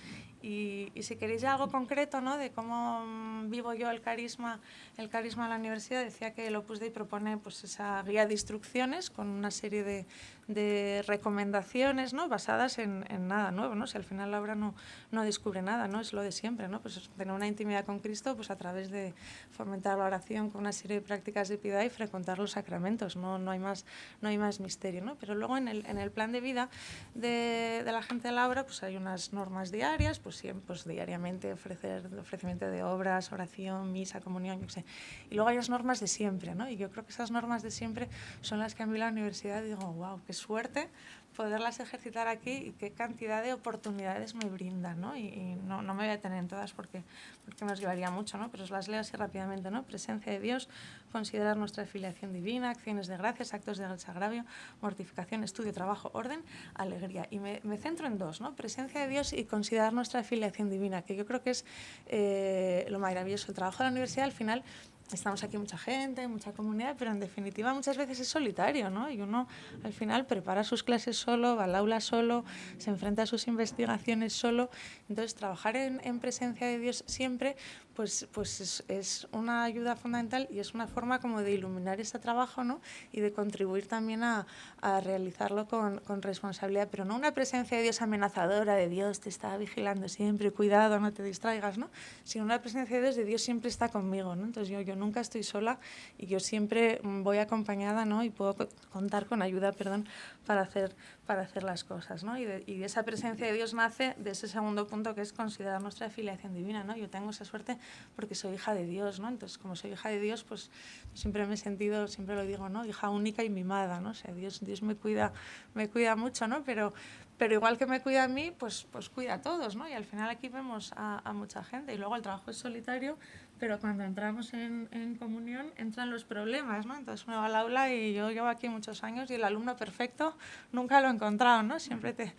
Y si queréis algo concreto, ¿no? De cómo vivo yo el carisma de la universidad, decía que el Opus Dei propone pues esa guía de instrucciones con una serie de recomendaciones, ¿no? Basadas en nada nuevo, ¿no? Si al final la obra no descubre nada, ¿no? Es lo de siempre, ¿no? Pues tener una intimidad con Cristo pues a través de fomentar la oración con una serie de prácticas de piedad y frecuentar los sacramentos, no hay más misterio, ¿no? Pero luego en el plan de vida de la gente de la obra pues hay unas normas diarias, pues diariamente ofrecimiento de obras, oración, misa, comunión, yo qué sé. Y luego hay las normas de siempre, ¿no? Y yo creo que esas normas de siempre son las que a mí la universidad digo, wow, qué suerte poderlas ejercitar aquí y qué cantidad de oportunidades me brindan, ¿no? Y no me voy a tener en todas porque nos llevaría mucho, ¿no? Pero os las leo así rápidamente, ¿no? Presencia de Dios, considerar nuestra filiación divina, acciones de gracias, actos de desagravio, mortificación, estudio, trabajo, orden, alegría. Y me centro en dos, ¿no? Presencia de Dios y considerar nuestra filiación divina, que yo creo que es lo maravilloso. El trabajo de la universidad, al final, estamos aquí mucha gente, mucha comunidad, pero en definitiva muchas veces es solitario, ¿no? Y uno al final prepara sus clases solo, va al aula solo, se enfrenta a sus investigaciones solo. Entonces, trabajar en presencia de Dios siempre pues es una ayuda fundamental y es una forma como de iluminar ese trabajo, ¿no? Y de contribuir también a realizarlo con responsabilidad, pero no una presencia de Dios amenazadora, de Dios te está vigilando siempre, cuidado, no te distraigas, ¿no? Sino una presencia de Dios siempre está conmigo, ¿no? Entonces yo nunca estoy sola y yo siempre voy acompañada, ¿no? Y puedo contar con ayuda, para hacer las cosas, ¿no? Y de esa presencia de Dios nace de ese segundo punto, que es considerar nuestra filiación divina, ¿no? Yo tengo esa suerte porque soy hija de Dios, ¿no? Entonces, como soy hija de Dios, pues siempre me he sentido, siempre lo digo, ¿no? Hija única y mimada, ¿no? O sea, Dios me cuida mucho, ¿no? Pero igual que me cuida a mí, pues cuida a todos, ¿no? Y al final aquí vemos a mucha gente. Y luego el trabajo es solitario, pero cuando entramos en comunión entran los problemas, ¿no? Entonces uno va al aula y yo llevo aquí muchos años y el alumno perfecto nunca lo he encontrado, ¿no? Siempre te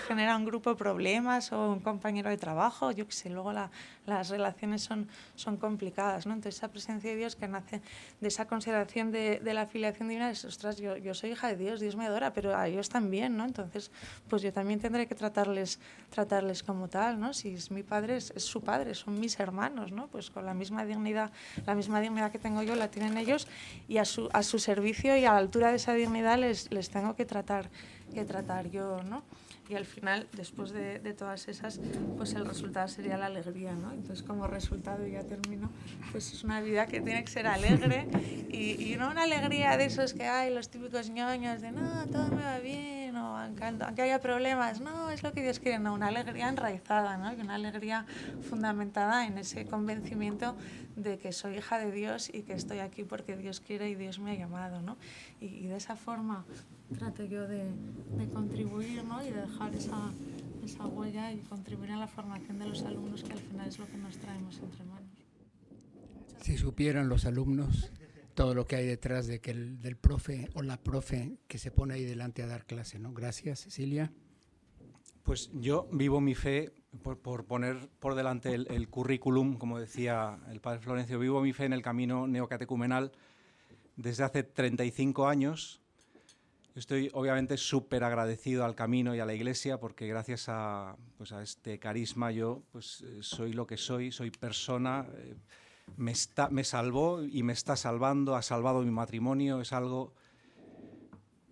genera un grupo problemas o un compañero de trabajo, yo qué sé, luego las relaciones son complicadas, ¿no? Entonces esa presencia de Dios que nace de esa consideración de la filiación divina es, ostras, yo soy hija de Dios, Dios me adora, pero a ellos también, ¿no? Entonces, pues yo también tendré que tratarles como tal, ¿no? Si es mi padre, es su padre, son mis hermanos, ¿no? Pues con la misma dignidad que tengo yo la tienen ellos y a su servicio y a la altura de esa dignidad les tengo que tratar yo, ¿no? Y al final, después de todas esas, pues el resultado sería la alegría, ¿no? Entonces, como resultado, y ya termino, pues es una vida que tiene que ser alegre y no una alegría de esos que hay, los típicos ñoños de no, todo me va bien, o aunque haya problemas, no, es lo que Dios quiere, no, una alegría enraizada, ¿no? Y una alegría fundamentada en ese convencimiento de que soy hija de Dios y que estoy aquí porque Dios quiere y Dios me ha llamado, ¿no? Y de esa forma trato yo de contribuir, ¿no? Y de dejar esa huella y contribuir a la formación de los alumnos, que al final es lo que nos traemos entre manos. Si supieran los alumnos todo lo que hay detrás de que del profe o la profe que se pone ahí delante a dar clase, ¿no? Gracias, Cecilia. Pues yo vivo mi fe, por poner por delante el currículum, como decía el padre Florencio, vivo mi fe en el camino neocatecumenal desde hace 35 años. Yo estoy obviamente súper agradecido al camino y a la Iglesia porque gracias a este carisma yo soy lo que soy persona, me salvó y me está salvando, ha salvado mi matrimonio, es algo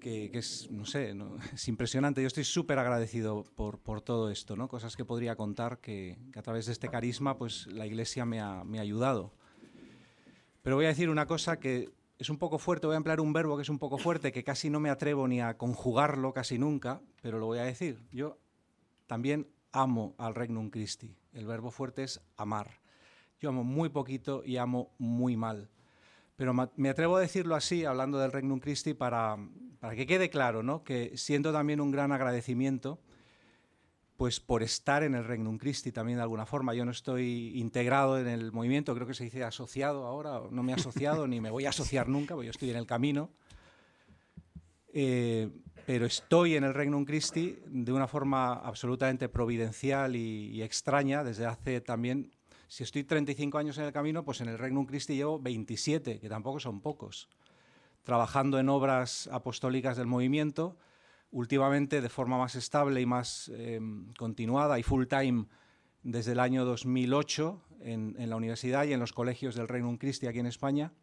que es, no sé, es impresionante. Yo estoy súper agradecido por todo esto, ¿no? Cosas que podría contar que a través de este carisma pues la Iglesia me ha ayudado. Pero voy a decir una cosa que es un poco fuerte, voy a emplear un verbo que es un poco fuerte, que casi no me atrevo ni a conjugarlo, casi nunca, pero lo voy a decir. Yo también amo al Regnum Christi. El verbo fuerte es amar. Yo amo muy poquito y amo muy mal. Pero me atrevo a decirlo así, hablando del Regnum Christi, para que quede claro, ¿no? Que siento también un gran agradecimiento pues por estar en el Regnum Christi también de alguna forma. Yo no estoy integrado en el movimiento, creo que se dice asociado ahora, no me he asociado ni me voy a asociar nunca, porque yo estoy en el camino, pero estoy en el Regnum Christi de una forma absolutamente providencial y extraña desde hace también, si estoy 35 años en el camino, pues en el Regnum Christi llevo 27, que tampoco son pocos, trabajando en obras apostólicas del movimiento, últimamente de forma más estable y más continuada y full time desde el año 2008 en la universidad y en los colegios del Regnum Christi aquí en España.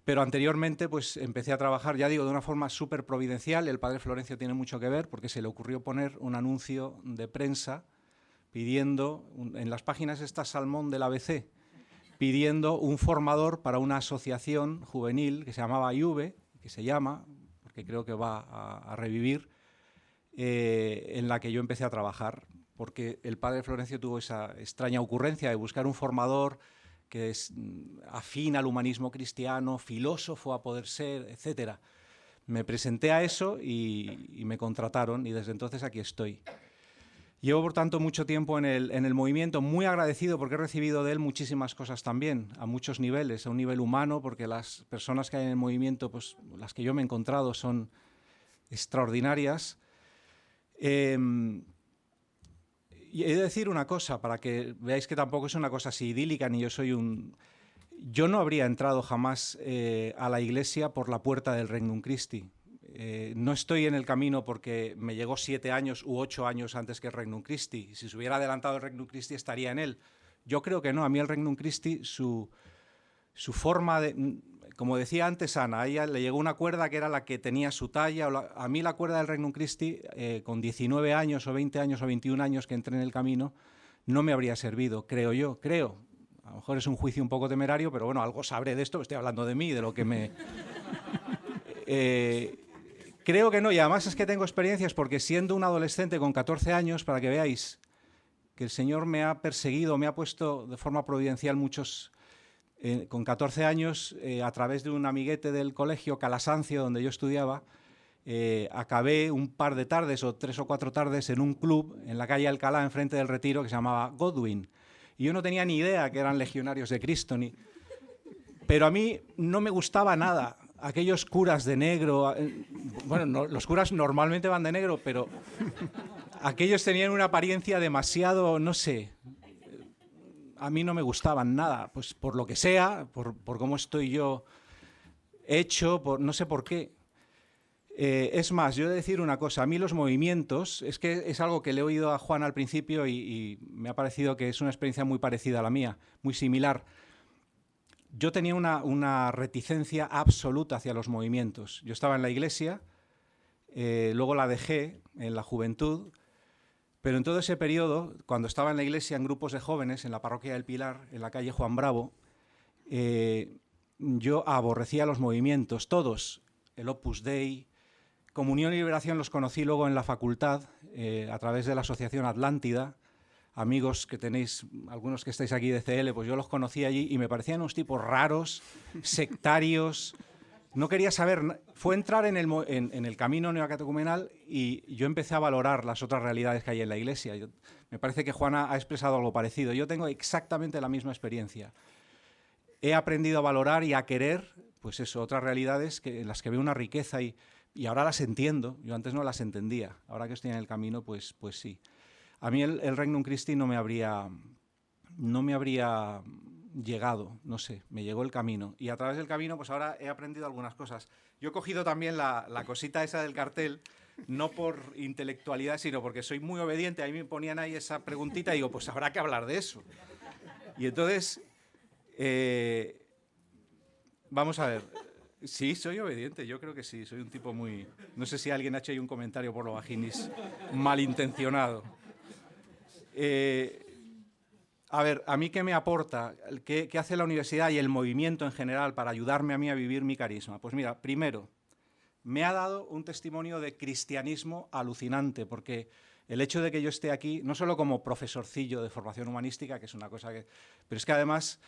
Pero anteriormente pues empecé a trabajar, ya digo, de una forma súper providencial. El padre Florencio tiene mucho que ver porque se le ocurrió poner un anuncio de prensa pidiendo, en las páginas estas Salmón del ABC, pidiendo un formador para una asociación juvenil que se llamaba IUVE, que se llama, que creo que va a revivir, en la que yo empecé a trabajar, porque el padre Florencio tuvo esa extraña ocurrencia de buscar un formador que es afín al humanismo cristiano, filósofo a poder ser, etc. Me presenté a eso y me contrataron y desde entonces aquí estoy. Llevo, por tanto, mucho tiempo en el movimiento, muy agradecido porque he recibido de él muchísimas cosas también, a muchos niveles, a un nivel humano, porque las personas que hay en el movimiento, pues las que yo me he encontrado, son extraordinarias. Y he de decir una cosa, para que veáis que tampoco es una cosa así idílica, ni yo soy un... Yo no habría entrado jamás a la Iglesia por la puerta del Regnum Christi. No estoy en el camino porque me llegó 7 años u 8 años antes que el Regnum Christi. Si se hubiera adelantado el Regnum Christi estaría en él. Yo creo que no. A mí el Regnum Christi, su forma de... Como decía antes Ana, a ella le llegó una cuerda que era la que tenía su talla. A mí la cuerda del Regnum Christi, con 19 años o 20 años o 21 años que entré en el camino, no me habría servido, creo yo. Creo. A lo mejor es un juicio un poco temerario, pero bueno, algo sabré de esto. Estoy hablando de mí, de lo que me... Creo que no, y además es que tengo experiencias porque siendo un adolescente con 14 años, para que veáis que el Señor me ha perseguido, me ha puesto de forma providencial muchos... con 14 años, a través de un amiguete del colegio, Calasancio, donde yo estudiaba, acabé un par de tardes o 3 o 4 tardes en un club en la calle Alcalá, enfrente del Retiro, que se llamaba Godwin. Y yo no tenía ni idea que eran legionarios de Cristo, pero a mí no me gustaba nada. Aquellos curas de negro, bueno, no, los curas normalmente van de negro, pero aquellos tenían una apariencia demasiado, no sé, a mí no me gustaban nada, pues por lo que sea, por cómo estoy yo hecho, no sé por qué. Es más, yo he de decir una cosa, a mí los movimientos, es que es algo que le he oído a Juan al principio y me ha parecido que es una experiencia muy parecida a la mía, muy similar. Yo tenía una reticencia absoluta hacia los movimientos. Yo estaba en la iglesia, luego la dejé en la juventud, pero en todo ese periodo, cuando estaba en la iglesia en grupos de jóvenes, en la parroquia del Pilar, en la calle Juan Bravo, yo aborrecía los movimientos, todos, el Opus Dei, Comunión y Liberación los conocí luego en la facultad, a través de la Asociación Atlántida. Amigos que tenéis, algunos que estáis aquí de CL, pues yo los conocí allí y me parecían unos tipos raros, sectarios. No quería saber, fue entrar en el camino neocatecumenal y yo empecé a valorar las otras realidades que hay en la iglesia. Me parece que Juana ha expresado algo parecido. Yo tengo exactamente la misma experiencia. He aprendido a valorar y a querer, pues eso, otras realidades en las que veo una riqueza y ahora las entiendo. Yo antes no las entendía. Ahora que estoy en el camino, pues sí. A mí el Regnum Christi no me habría llegado, no sé, me llegó el camino. Y a través del camino, pues ahora he aprendido algunas cosas. Yo he cogido también la cosita esa del cartel, no por intelectualidad, sino porque soy muy obediente. A mí me ponían ahí esa preguntita y digo, pues habrá que hablar de eso. Y entonces, vamos a ver. Sí, soy obediente, yo creo que sí, soy un tipo muy... No sé si alguien ha hecho ahí un comentario por lo bajinis malintencionado. A ver, ¿a mí qué me aporta? ¿Qué hace la universidad y el movimiento en general para ayudarme a mí a vivir mi carisma? Pues mira, primero, me ha dado un testimonio de cristianismo alucinante, porque el hecho de que yo esté aquí, no solo como profesorcillo de formación humanística, que es una cosa que... Pero es que además,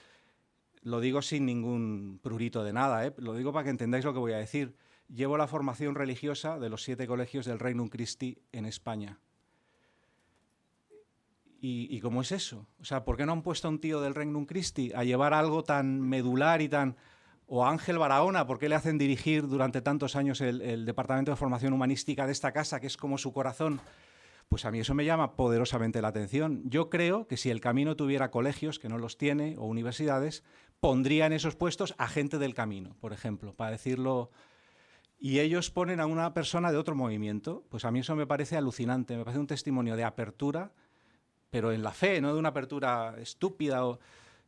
lo digo sin ningún prurito de nada, lo digo para que entendáis lo que voy a decir. Llevo la formación religiosa de los 7 colegios del Regnum Christi en España. ¿Y cómo es eso? O sea, ¿por qué no han puesto a un tío del Regnum Christi a llevar algo tan medular y tan... O a Ángel Barahona, ¿por qué le hacen dirigir durante tantos años el Departamento de Formación Humanística de esta casa, que es como su corazón? Pues a mí eso me llama poderosamente la atención. Yo creo que si el camino tuviera colegios, que no los tiene, o universidades, pondría en esos puestos a gente del camino, por ejemplo, para decirlo... Y ellos ponen a una persona de otro movimiento. Pues a mí eso me parece alucinante, me parece un testimonio de apertura, pero en la fe, no de una apertura estúpida,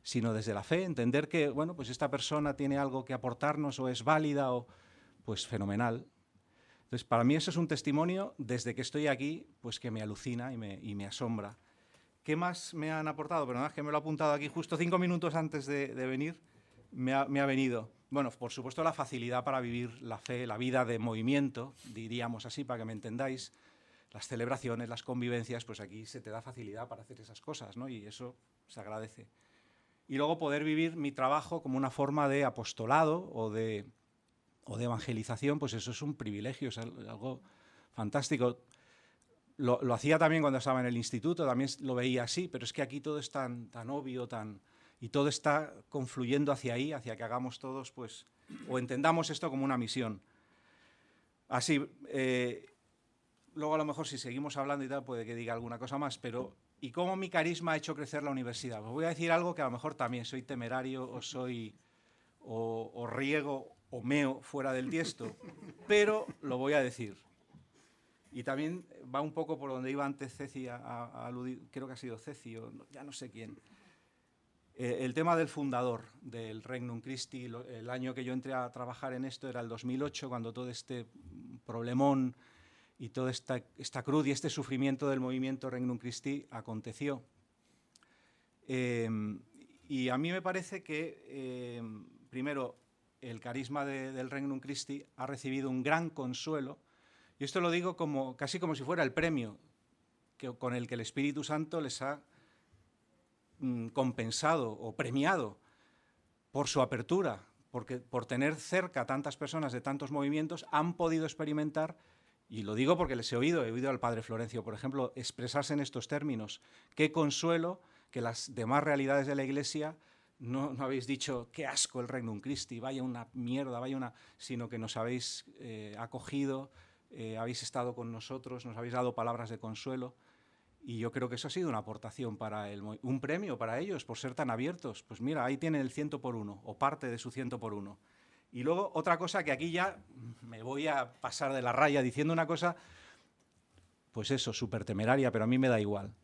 sino desde la fe, entender que, bueno, pues esta persona tiene algo que aportarnos o es válida, pues fenomenal. Entonces, para mí eso es un testimonio, desde que estoy aquí, pues que me alucina y me asombra. ¿Qué más me han aportado? Perdón, es que me lo he apuntado aquí justo 5 minutos antes de venir, me ha venido. Bueno, por supuesto la facilidad para vivir la fe, la vida de movimiento, diríamos así, para que me entendáis. Las celebraciones, las convivencias, pues aquí se te da facilidad para hacer esas cosas, ¿no? Y eso se agradece. Y luego poder vivir mi trabajo como una forma de apostolado o de o de evangelización, pues eso es un privilegio, es algo fantástico. Lo hacía también cuando estaba en el instituto, también lo veía así, pero es que aquí todo es tan obvio, y todo está confluyendo hacia ahí, hacia que hagamos todos, pues, o entendamos esto como una misión. Así, luego a lo mejor si seguimos hablando y tal, puede que diga alguna cosa más, pero ¿y cómo mi carisma ha hecho crecer la universidad? Os voy a decir algo que a lo mejor también soy temerario o riego o meo fuera del tiesto, pero lo voy a decir. Y también va un poco por donde iba antes Ceci a aludir, creo que ha sido Ceci, o ya no sé quién. El tema del fundador del Regnum Christi, el año que yo entré a trabajar en esto era el 2008, cuando todo este problemón y toda esta cruz y este sufrimiento del movimiento Regnum Christi aconteció. Y a mí me parece que, primero, el carisma del Regnum Christi ha recibido un gran consuelo, y esto lo digo casi como si fuera el premio con el que el Espíritu Santo les ha compensado o premiado por su apertura, porque por tener cerca tantas personas de tantos movimientos han podido experimentar, y lo digo porque les he oído al padre Florencio, por ejemplo, expresarse en estos términos. Qué consuelo que las demás realidades de la Iglesia no habéis dicho, qué asco el Regnum Christi, vaya una mierda, sino que nos habéis acogido, habéis estado con nosotros, nos habéis dado palabras de consuelo. Y yo creo que eso ha sido una aportación un premio para ellos por ser tan abiertos. Pues mira, ahí tienen el 100 por 1, o parte de su 100 por 1. Y luego otra cosa que aquí ya me voy a pasar de la raya diciendo una cosa, pues eso, súper temeraria, pero a mí me da igual.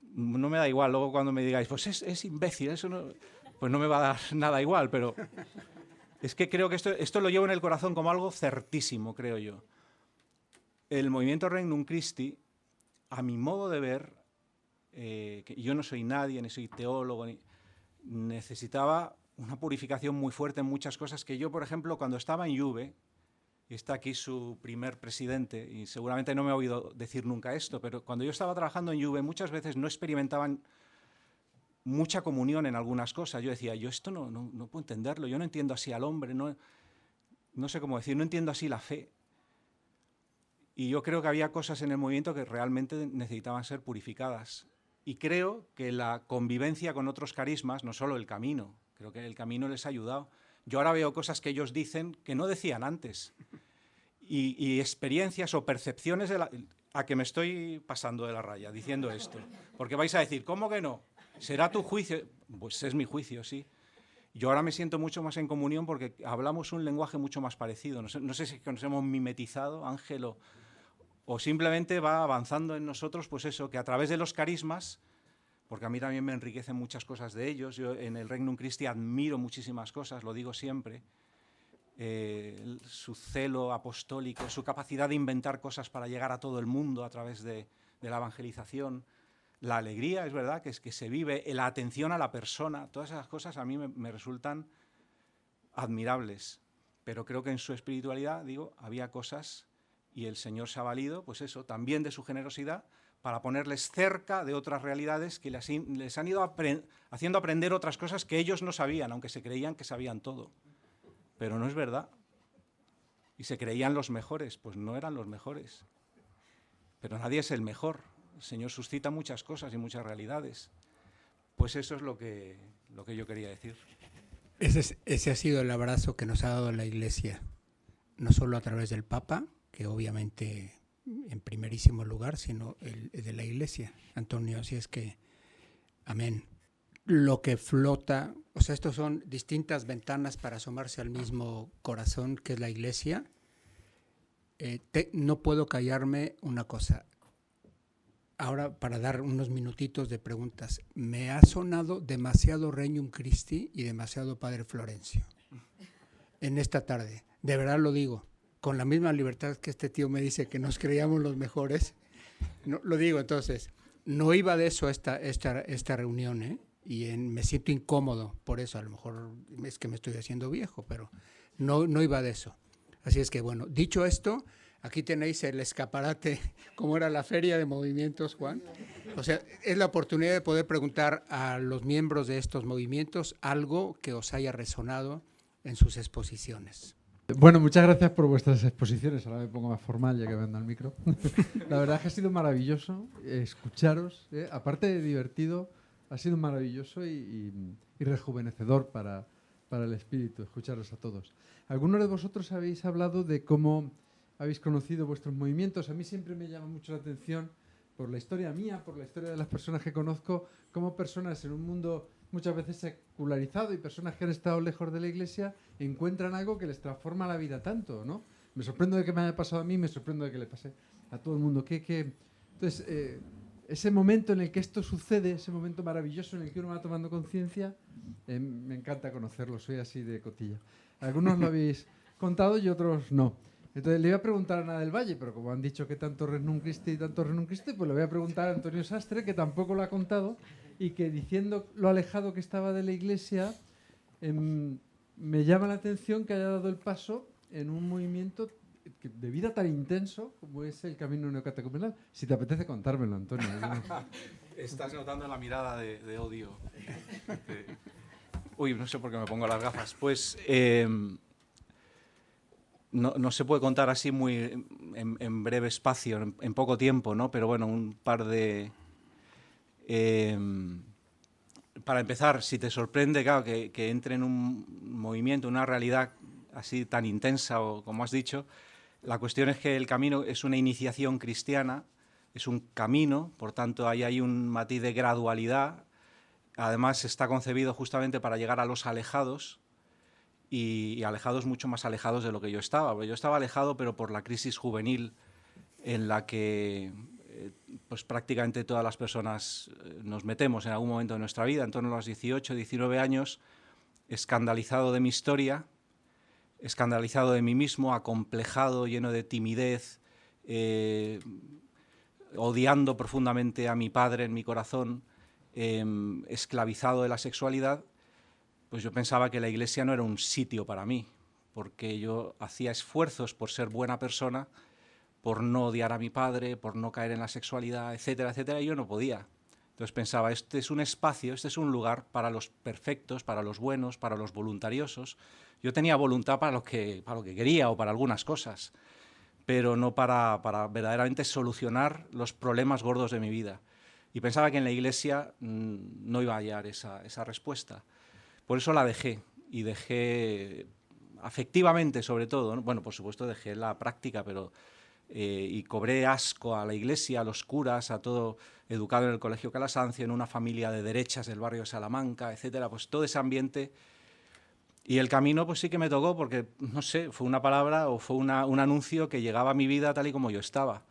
No me da igual, luego cuando me digáis, pues es imbécil, eso no, pues no me va a dar nada igual, pero es que creo que esto lo llevo en el corazón como algo certísimo, creo yo. El movimiento Regnum Christi, a mi modo de ver, que yo no soy nadie, ni soy teólogo, necesitaba una purificación muy fuerte en muchas cosas que yo, por ejemplo, cuando estaba en Juve, y está aquí su primer presidente, y seguramente no me ha oído decir nunca esto, pero cuando yo estaba trabajando en Juve muchas veces no experimentaban mucha comunión en algunas cosas. Yo decía, yo esto no puedo entenderlo, yo no entiendo así al hombre, no sé cómo decir, no entiendo así la fe. Y yo creo que había cosas en el movimiento que realmente necesitaban ser purificadas. Y creo que la convivencia con otros carismas, no solo el camino, creo que el camino les ha ayudado. Yo ahora veo cosas que ellos dicen que no decían antes. Y experiencias o percepciones a que me estoy pasando de la raya diciendo esto. Porque vais a decir, ¿cómo que no? ¿Será tu juicio? Pues es mi juicio, sí. Yo ahora me siento mucho más en comunión porque hablamos un lenguaje mucho más parecido. No sé si nos hemos mimetizado, Ángel, o simplemente va avanzando en nosotros, pues eso, que a través de los carismas, porque a mí también me enriquecen muchas cosas de ellos, yo en el Regnum Christi admiro muchísimas cosas, lo digo siempre, su celo apostólico, su capacidad de inventar cosas para llegar a todo el mundo a través de la evangelización, la alegría, es verdad, que se vive, la atención a la persona, todas esas cosas a mí me resultan admirables, pero creo que en su espiritualidad, digo, había cosas y el Señor se ha valido, pues eso, también de su generosidad, para ponerles cerca de otras realidades que les han ido haciendo aprender otras cosas que ellos no sabían, aunque se creían que sabían todo. Pero no es verdad. Y se creían los mejores, pues no eran los mejores. Pero nadie es el mejor. El Señor suscita muchas cosas y muchas realidades. Pues eso es lo que yo quería decir. Ese ha sido el abrazo que nos ha dado la Iglesia, no solo a través del Papa, que obviamente en primerísimo lugar, sino el de la Iglesia, Antonio. Así es que, amén. Lo que flota, o sea, estos son distintas ventanas para asomarse al mismo corazón que es la Iglesia. No puedo callarme una cosa. Ahora, para dar unos minutitos de preguntas, me ha sonado demasiado Regnum Christi y demasiado Padre Florencio en esta tarde. De verdad lo digo. Con la misma libertad que este tío me dice que nos creíamos los mejores, no, lo digo. Entonces, no iba de eso esta reunión, ¿eh? Y me siento incómodo por eso. A lo mejor es que me estoy haciendo viejo, pero no iba de eso. Así es que, bueno, dicho esto, aquí tenéis el escaparate, como era la feria de movimientos, Juan. O sea, es la oportunidad de poder preguntar a los miembros de estos movimientos algo que os haya resonado en sus exposiciones. Bueno, muchas gracias por vuestras exposiciones. Ahora me pongo más formal ya que me anda el micro. La verdad es que ha sido maravilloso escucharos. Aparte de divertido, ha sido maravilloso y rejuvenecedor para el espíritu, escucharos a todos. Algunos de vosotros habéis hablado de cómo habéis conocido vuestros movimientos. A mí siempre me llama mucho la atención, por la historia mía, por la historia de las personas que conozco, cómo personas en un mundo muchas veces secularizado y personas que han estado lejos de la Iglesia encuentran algo que les transforma la vida tanto, ¿no? Me sorprendo de que me haya pasado a mí, me sorprendo de que le pase a todo el mundo. Entonces, ese momento en el que esto sucede, ese momento maravilloso en el que uno va tomando conciencia, me encanta conocerlo, soy así de cotilla. Algunos lo habéis contado y otros no. Entonces le iba a preguntar a Ana del Valle, pero como han dicho que tanto Regnum Christi y tanto Regnum Christi, pues le voy a preguntar a Antonio Sastre, que tampoco lo ha contado, y que diciendo lo alejado que estaba de la Iglesia, me llama la atención que haya dado el paso en un movimiento de vida tan intenso como es el camino neocatecumenal. Si te apetece contármelo, Antonio. Estás notando la mirada de odio. Uy, no sé por qué me pongo las gafas. Pues no se puede contar así muy en breve espacio, en poco tiempo, ¿no? Pero bueno, un par de... para empezar, si te sorprende, claro, que entre en un movimiento, una realidad así tan intensa, o como has dicho, la cuestión es que el camino es una iniciación cristiana, es un camino, por tanto ahí hay un matiz de gradualidad. Además está concebido justamente para llegar a los alejados, y alejados mucho más alejados de lo que yo estaba. Porque yo estaba alejado, pero por la crisis juvenil en la que pues prácticamente todas las personas nos metemos en algún momento de nuestra vida, en torno a los 18, 19 años, escandalizado de mi historia, escandalizado de mí mismo, acomplejado, lleno de timidez, odiando profundamente a mi padre en mi corazón, esclavizado de la sexualidad. Pues yo pensaba que la Iglesia no era un sitio para mí, porque yo hacía esfuerzos por ser buena persona, por no odiar a mi padre, por no caer en la sexualidad, etcétera, etcétera, y yo no podía. Entonces pensaba, este es un espacio, este es un lugar para los perfectos, para los buenos, para los voluntariosos. Yo tenía voluntad para lo que quería o para algunas cosas, pero no para verdaderamente solucionar los problemas gordos de mi vida. Y pensaba que en la Iglesia no iba a hallar esa respuesta. Por eso la dejé, y dejé afectivamente sobre todo, ¿no? Bueno, por supuesto dejé la práctica, pero y cobré asco a la Iglesia, a los curas, a todo, educado en el Colegio Calasancio, en una familia de derechas del barrio de Salamanca, etcétera, pues todo ese ambiente. Y el camino pues sí que me tocó porque, no sé, fue una palabra o fue un anuncio que llegaba a mi vida tal y como yo estaba,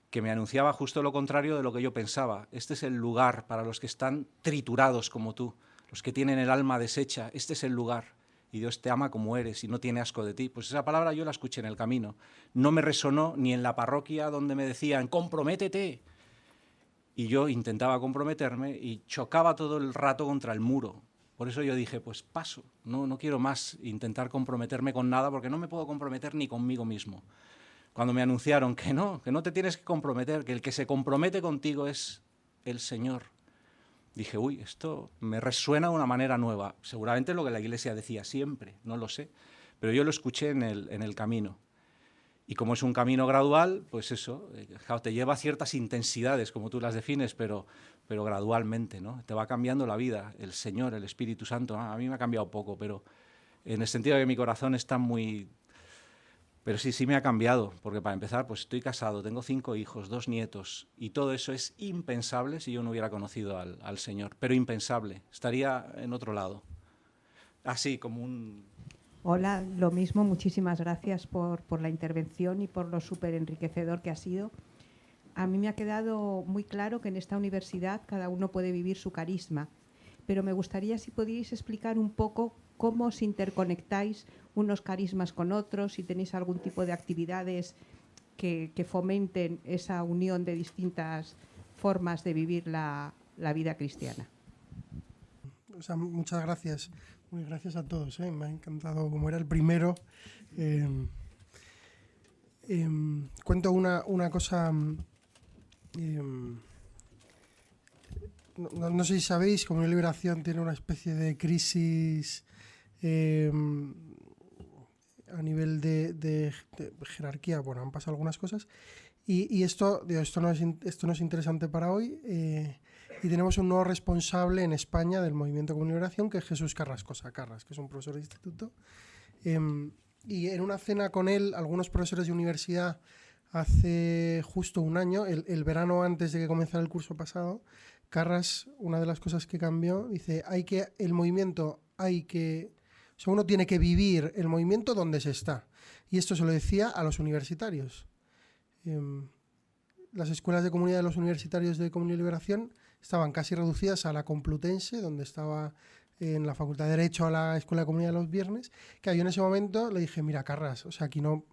que me anunciaba justo lo contrario de lo que yo pensaba. Este es el lugar para los que están triturados como tú, los que tienen el alma deshecha, este es el lugar, y Dios te ama como eres y no tiene asco de ti. Pues esa palabra yo la escuché en el camino. No me resonó ni en la parroquia donde me decían, comprométete. Y yo intentaba comprometerme y chocaba todo el rato contra el muro. Por eso yo dije, pues paso, no quiero más intentar comprometerme con nada, porque no me puedo comprometer ni conmigo mismo. Cuando me anunciaron que no te tienes que comprometer, que el que se compromete contigo es el Señor, dije, uy, esto me resuena de una manera nueva. Seguramente lo que la Iglesia decía siempre, no lo sé, pero yo lo escuché en el camino. Y como es un camino gradual, pues eso, te lleva a ciertas intensidades, como tú las defines, pero gradualmente, ¿no? Te va cambiando la vida, el Señor, el Espíritu Santo. A mí me ha cambiado poco, pero en el sentido de que mi corazón está muy... Pero sí me ha cambiado, porque para empezar, pues estoy casado, tengo 5 hijos, 2 nietos, y todo eso es impensable si yo no hubiera conocido al Señor, pero impensable, estaría en otro lado. Así como un... Hola, lo mismo, muchísimas gracias por la intervención y por lo súper enriquecedor que ha sido. A mí me ha quedado muy claro que en esta universidad cada uno puede vivir su carisma, pero me gustaría si podíais explicar un poco cómo os interconectáis unos carismas con otros, si tenéis algún tipo de actividades que fomenten esa unión de distintas formas de vivir la vida cristiana. O sea, muchas gracias. Muy gracias a todos, me ha encantado, como era el primero. Cuento una cosa, no sé si sabéis, Comunión y Liberación tiene una especie de crisis a nivel de jerarquía, bueno, han pasado algunas cosas. Y esto no es interesante para hoy. Y tenemos un nuevo responsable en España del Movimiento Común y Liberación, que es Jesús Carrascosa Carras, que es un profesor de instituto. Y en una cena con él, algunos profesores de universidad, hace justo un año, el verano antes de que comenzara el curso pasado, Carras, una de las cosas que cambió, dice, uno tiene que vivir el movimiento donde se está. Y esto se lo decía a los universitarios. Las escuelas de comunidad de los universitarios de Comunidad y Liberación estaban casi reducidas a la Complutense, donde estaba en la Facultad de Derecho a la Escuela de Comunidad de los viernes, que yo en ese momento le dije, mira, Carras, o sea, aquí no,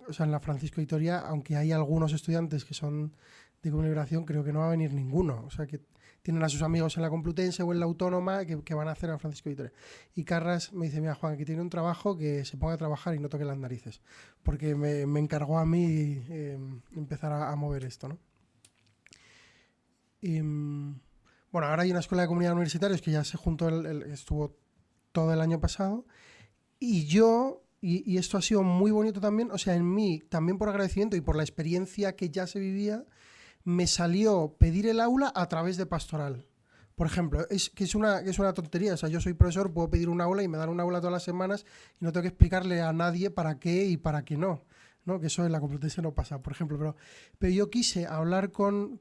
o sea, en la Francisco de Vitoria, aunque hay algunos estudiantes que son de Comunidad y Liberación, creo que no va a venir ninguno, o sea, que tienen a sus amigos en la Complutense o en la Autónoma que van a hacer a Francisco de Vitoria. Y Carras me dice, mira, Juan, aquí tiene un trabajo, que se ponga a trabajar y no toque las narices, porque me encargó a mí empezar a mover esto, ¿no? Bueno, ahora hay una escuela de comunidad universitarios que ya se juntó, estuvo todo el año pasado, y yo, y esto ha sido muy bonito también, o sea, en mí, también por agradecimiento y por la experiencia que ya se vivía, me salió pedir el aula a través de pastoral. Por ejemplo, es una tontería, o sea, yo soy profesor, puedo pedir un aula y me dan un aula todas las semanas y no tengo que explicarle a nadie para qué y para qué no, que eso en la Complutense no pasa, por ejemplo. Pero yo quise hablar con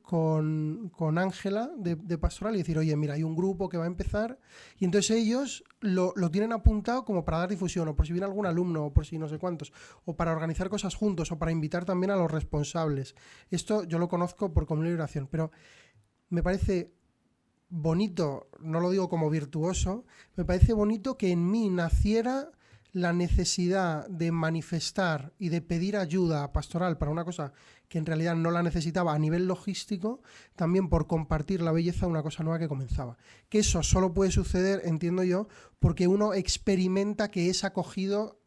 Ángela de pastoral y decir, oye, mira, hay un grupo que va a empezar, y entonces ellos lo tienen apuntado como para dar difusión, o por si viene algún alumno, o por si no sé cuántos, o para organizar cosas juntos, o para invitar también a los responsables. Esto yo lo conozco por Comunidad y Liberación, pero me parece bonito, no lo digo como virtuoso, me parece bonito que en mí naciera la necesidad de manifestar y de pedir ayuda a pastoral para una cosa que en realidad no la necesitaba a nivel logístico, también por compartir la belleza de una cosa nueva que comenzaba. Que eso solo puede suceder, entiendo yo, porque uno experimenta que es acogido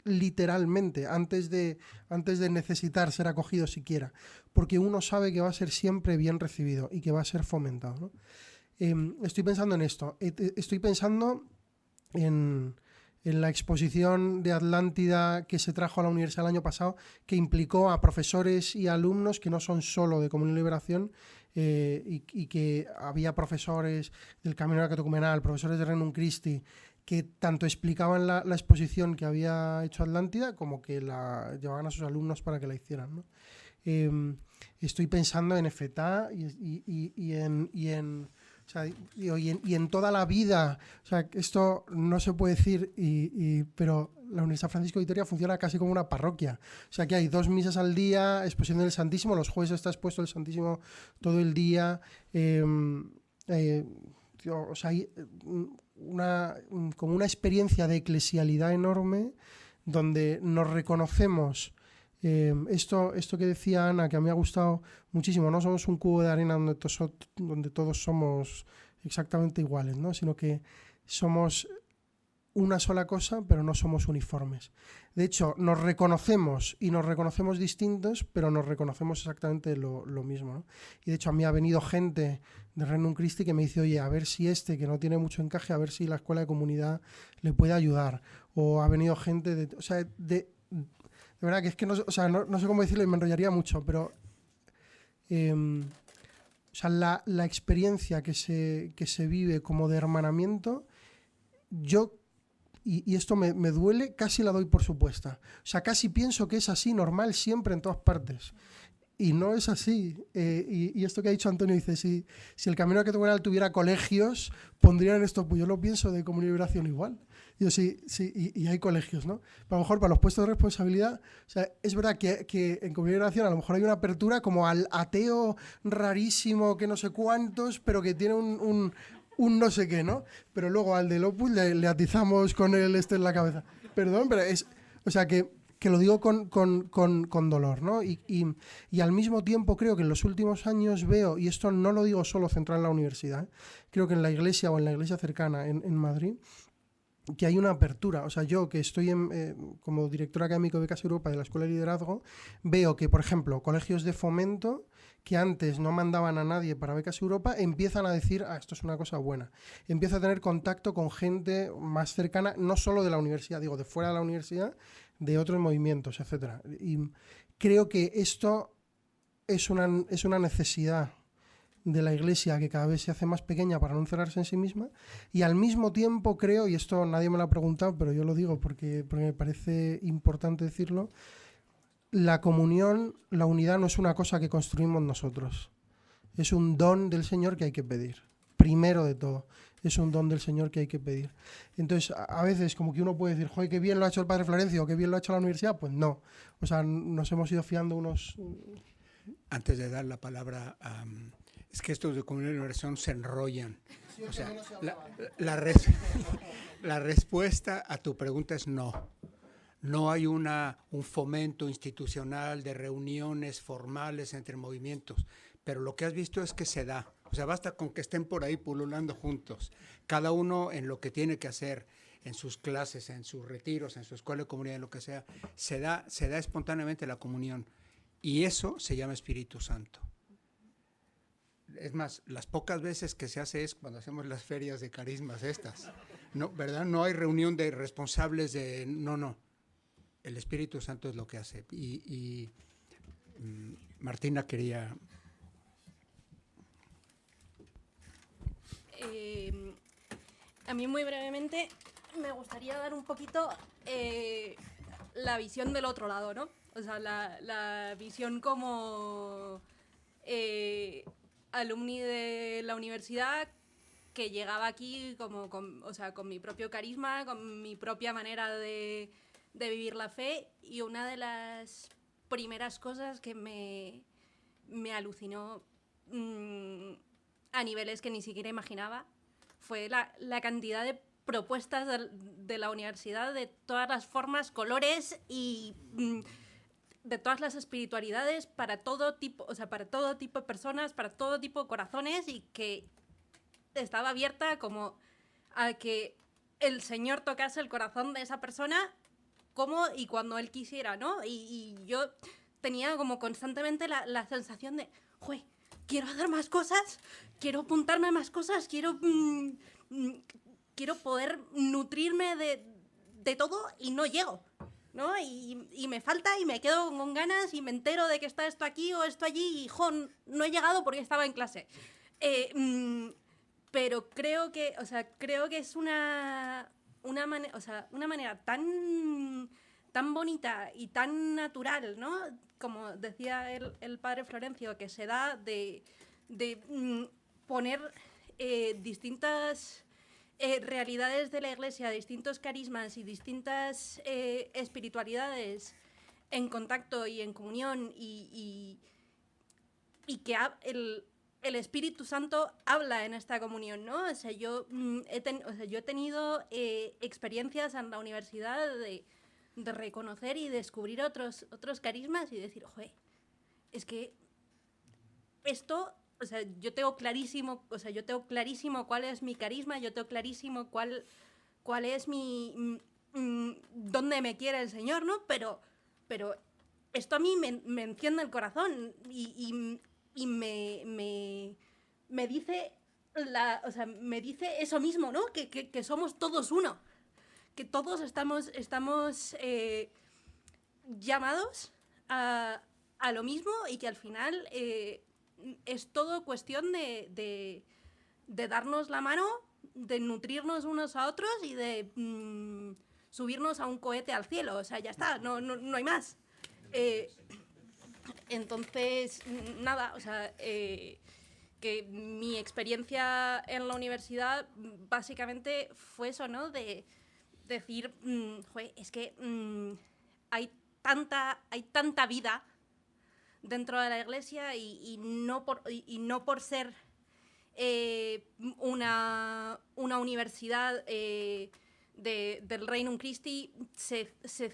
literalmente, antes de necesitar ser acogido siquiera, porque uno sabe que va a ser siempre bien recibido y que va a ser fomentado, ¿no? Estoy pensando en esto, estoy pensando en la exposición de Atlántida que se trajo a la universidad el año pasado, que implicó a profesores y alumnos que no son solo de Comunidad y Liberación, y que había profesores del Camino Catecumenal, profesores de Regnum Christi, que tanto explicaban la exposición que había hecho Atlántida como que la llevaban a sus alumnos para que la hicieran, ¿no? Estoy pensando en FETA y en toda la vida, o sea, esto no se puede decir, pero la Universidad Francisco de Vitoria funciona casi como una parroquia. O sea, que hay 2 misas al día, exposición del Santísimo, los jueves está expuesto el Santísimo todo el día. O sea, hay como una experiencia de eclesialidad enorme donde nos reconocemos. Esto que decía Ana, que a mí me ha gustado muchísimo, no somos un cubo de arena donde todos somos exactamente iguales, ¿no? Sino que somos una sola cosa, pero no somos uniformes. De hecho, nos reconocemos y nos reconocemos distintos, pero nos reconocemos exactamente lo mismo, ¿no? Y de hecho a mí ha venido gente de Regnum Christi que me dice, oye, a ver si que no tiene mucho encaje, a ver si la escuela de comunidad le puede ayudar. O ha venido gente de verdad que es que no sé cómo decirlo y me enrollaría mucho, pero la experiencia que se vive como de hermanamiento, yo, y esto me duele, casi la doy por supuesta. O sea, casi pienso que es así, normal, siempre, en todas partes. Y no es así. Y esto que ha dicho Antonio, dice, si el Camino Catecumenal tuviera colegios, pondrían esto, pues yo lo pienso de Comunidad y Liberación igual. Yo sí, y hay colegios, ¿no? Pero a lo mejor para los puestos de responsabilidad, o sea, es verdad que en Comunidad y Liberación a lo mejor hay una apertura como al ateo rarísimo que no sé cuántos, pero que tiene un no sé qué, ¿no? Pero luego al del Opus le atizamos con el en la cabeza. Perdón, pero es... O sea, que lo digo con dolor, ¿no? Y al mismo tiempo creo que en los últimos años veo, y esto no lo digo solo centrado en la universidad, creo que en la iglesia o en la iglesia cercana en Madrid, que hay una apertura. O sea, yo que estoy como director académico de Becas Europa de la Escuela de Liderazgo, veo que, por ejemplo, colegios de fomento que antes no mandaban a nadie para Becas Europa, empiezan a decir, esto es una cosa buena. Empieza a tener contacto con gente más cercana, no solo de la universidad, digo, de fuera de la universidad, de otros movimientos, etc. Y creo que esto es una necesidad de la Iglesia que cada vez se hace más pequeña para no encerrarse en sí misma, y al mismo tiempo creo, y esto nadie me lo ha preguntado, pero yo lo digo porque me parece importante decirlo, la comunión, la unidad no es una cosa que construimos nosotros, es un don del Señor que hay que pedir, primero de todo, es un don del Señor que hay que pedir. Entonces, a veces como que uno puede decir, joder, qué bien lo ha hecho el Padre Florencio, qué bien lo ha hecho la universidad, pues no, o sea, nos hemos ido fiando unos... Antes de dar la palabra a... Es que estos de comunión y oración se enrollan. O sea, la respuesta a tu pregunta es no. No hay un fomento institucional de reuniones formales entre movimientos, pero lo que has visto es que se da. O sea, basta con que estén por ahí pululando juntos, cada uno en lo que tiene que hacer, en sus clases, en sus retiros, en su escuela de comunidad, en lo que sea, se da espontáneamente la comunión. Y eso se llama Espíritu Santo. Es más, las pocas veces que se hace es cuando hacemos las ferias de carismas estas, ¿no? ¿Verdad? No hay reunión de responsables de... No. El Espíritu Santo es lo que hace. Y Martina quería... A mí muy brevemente me gustaría dar un poquito la visión del otro lado, ¿no? O sea, la visión como alumni de la universidad que llegaba aquí como con mi propio carisma, con mi propia manera de vivir la fe, y una de las primeras cosas que me alucinó a niveles que ni siquiera imaginaba fue la cantidad de propuestas de la universidad de todas las formas, colores y de todas las espiritualidades para todo tipo, para todo tipo de personas, para todo tipo de corazones, y que estaba abierta como a que el Señor tocase el corazón de esa persona como y cuando Él quisiera, ¿no? Y yo tenía como constantemente la sensación de, ¡jue! Quiero hacer más cosas, quiero apuntarme a más cosas, quiero poder nutrirme de todo y no llego, ¿no? Y me falta y me quedo con ganas y me entero de que está esto aquí o esto allí y, no he llegado porque estaba en clase. Pero creo que es una manera tan bonita y tan natural, ¿no? Como decía el padre Florencio, que se da de poner distintas realidades de la Iglesia, distintos carismas y distintas espiritualidades en contacto y en comunión, y que el Espíritu Santo habla en esta comunión, ¿no? O sea, yo he tenido experiencias en la universidad de reconocer y descubrir otros carismas y decir, joder, es que esto, yo tengo clarísimo cuál es mi carisma, yo tengo clarísimo cuál es mi dónde me quiere el Señor, ¿no? Pero esto a mí me enciende el corazón y me dice me dice eso mismo, ¿no? Que somos todos uno, que todos estamos llamados a lo mismo, y que al final es todo cuestión de darnos la mano, de nutrirnos unos a otros y de subirnos a un cohete al cielo. O sea, ya está, no hay más. Entonces, nada, que mi experiencia en la universidad básicamente fue eso, ¿no? De decir, es que hay tanta vida dentro de la Iglesia, y no por ser una universidad del Reino Christi se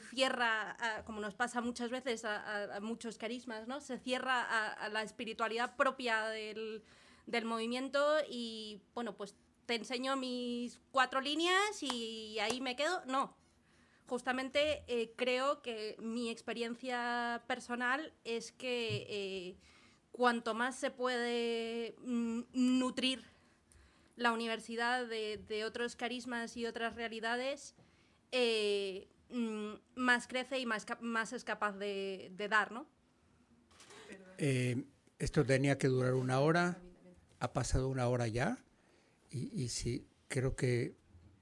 cierra, como nos pasa muchas veces a muchos carismas, ¿no? Se cierra a la espiritualidad propia del movimiento y, bueno, pues te enseño mis 4 líneas y ahí me quedo. No, justamente creo que mi experiencia personal es que cuanto más se puede nutrir la universidad de otros carismas y otras realidades, más crece y más es capaz de dar, ¿no? Esto tenía que durar 1 hora, ha pasado 1 hora ya, y sí, creo que,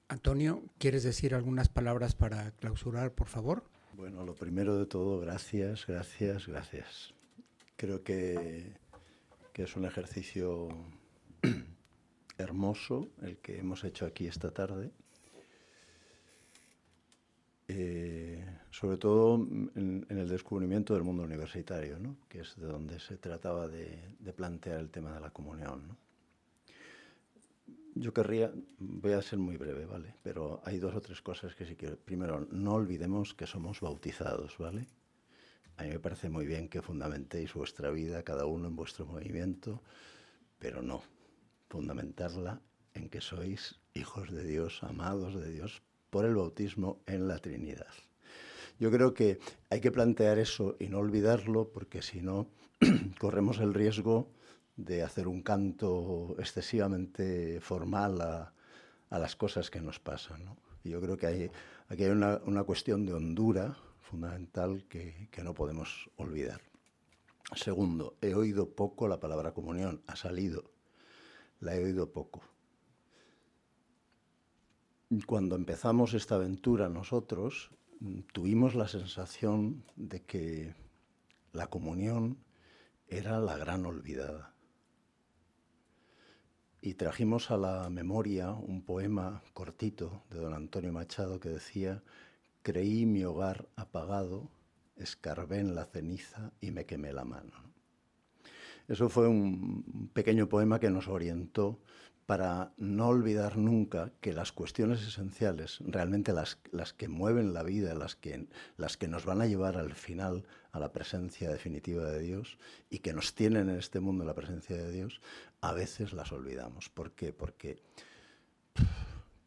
Antonio, ¿quieres decir algunas palabras para clausurar, por favor? Bueno, lo primero de todo, gracias. Creo que es un ejercicio hermoso el que hemos hecho aquí esta tarde. Sobre todo en el descubrimiento del mundo universitario, ¿no? Que es de donde se trataba de plantear el tema de la comunión, ¿no? Yo voy a ser muy breve, ¿vale? Pero hay 2 o 3 cosas que sí quiero. Primero, no olvidemos que somos bautizados, ¿vale? A mí me parece muy bien que fundamentéis vuestra vida, cada uno en vuestro movimiento, pero no, fundamentarla en que sois hijos de Dios, amados de Dios, por el bautismo en la Trinidad. Yo creo que hay que plantear eso y no olvidarlo, porque si no, corremos el riesgo de hacer un canto excesivamente formal a las cosas que nos pasan, ¿no? Y yo creo que aquí hay una cuestión de hondura fundamental que no podemos olvidar. Segundo, he oído poco la palabra comunión, ha salido, la he oído poco. Cuando empezamos esta aventura nosotros, tuvimos la sensación de que la comunión era la gran olvidada. Y trajimos a la memoria un poema cortito de don Antonio Machado que decía: creí mi hogar apagado, escarbé en la ceniza y me quemé la mano. Eso fue un pequeño poema que nos orientó para no olvidar nunca que las cuestiones esenciales, realmente las que mueven la vida, las que nos van a llevar al final a la presencia definitiva de Dios y que nos tienen en este mundo la presencia de Dios, a veces las olvidamos. ¿Por qué? Porque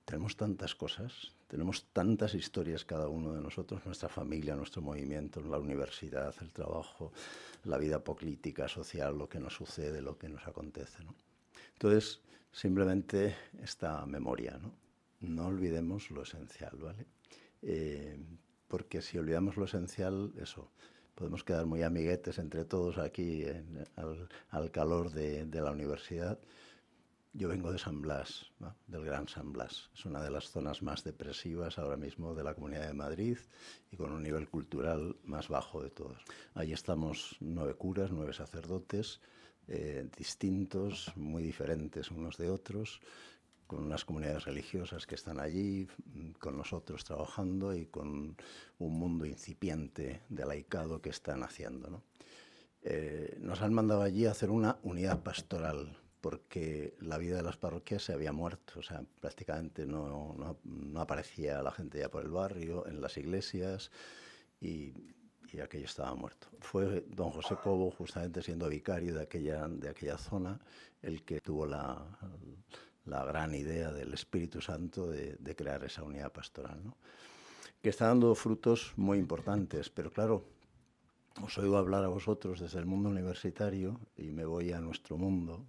tenemos tantas cosas, tenemos tantas historias cada uno de nosotros, nuestra familia, nuestro movimiento, la universidad, el trabajo, la vida política, social, lo que nos sucede, lo que nos acontece, ¿no? Entonces, simplemente esta memoria, ¿no? No olvidemos lo esencial, ¿vale? Porque si olvidamos lo esencial, eso, podemos quedar muy amiguetes entre todos aquí al calor de la universidad. Yo vengo de San Blas, ¿no? Del Gran San Blas. Es una de las zonas más depresivas ahora mismo de la Comunidad de Madrid y con un nivel cultural más bajo de todos. Allí estamos 9 curas, 9 sacerdotes, distintos, muy diferentes unos de otros, con unas comunidades religiosas que están allí, con nosotros trabajando y con un mundo incipiente de laicado que están haciendo, ¿no? Nos han mandado allí a hacer una unidad pastoral, porque la vida de las parroquias se había muerto, o sea, prácticamente no aparecía la gente ya por el barrio, en las iglesias, y aquello estaba muerto. Fue don José Cobo, justamente siendo vicario de aquella zona, el que tuvo la gran idea del Espíritu Santo de crear esa unidad pastoral, ¿no? Que está dando frutos muy importantes, pero claro, os oigo hablar a vosotros desde el mundo universitario y me voy a nuestro mundo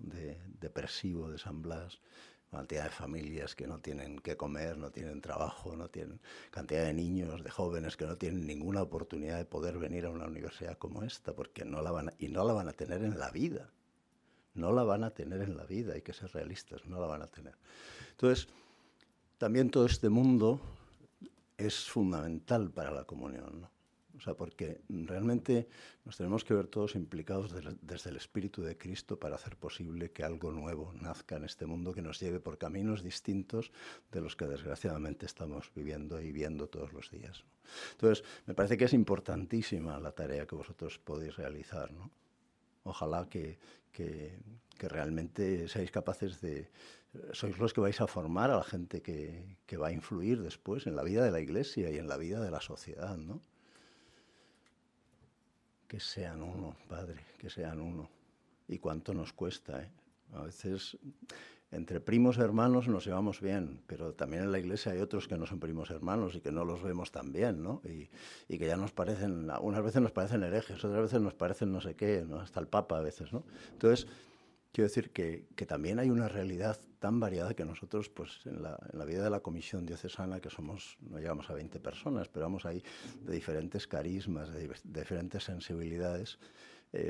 depresivo de San Blas, cantidad de familias que no tienen qué comer, no tienen trabajo, no tienen cantidad de niños, de jóvenes que no tienen ninguna oportunidad de poder venir a una universidad como esta, porque no la van a tener en la vida. No la van a tener en la vida, hay que ser realistas, no la van a tener. Entonces, también todo este mundo es fundamental para la comunión, ¿no? O sea, porque realmente nos tenemos que ver todos implicados desde el Espíritu de Cristo para hacer posible que algo nuevo nazca en este mundo que nos lleve por caminos distintos de los que desgraciadamente estamos viviendo y viendo todos los días, ¿no? Entonces, me parece que es importantísima la tarea que vosotros podéis realizar, ¿no? Ojalá que realmente seáis capaces sois los que vais a formar a la gente que va a influir después en la vida de la Iglesia y en la vida de la sociedad, ¿no? Que sean uno, Padre, que sean uno. Y cuánto nos cuesta, ¿eh? A veces Entre primos hermanos nos llevamos bien, pero también en la Iglesia hay otros que no son primos hermanos y que no los vemos tan bien, ¿no? Y que ya nos parecen, unas veces nos parecen herejes, otras veces nos parecen no sé qué, ¿no? Hasta el Papa a veces, ¿no? Entonces, quiero decir que también hay una realidad tan variada que nosotros, pues en la vida de la Comisión Diocesana, que somos, no llegamos a 20 personas, pero vamos ahí de diferentes carismas, de diferentes sensibilidades,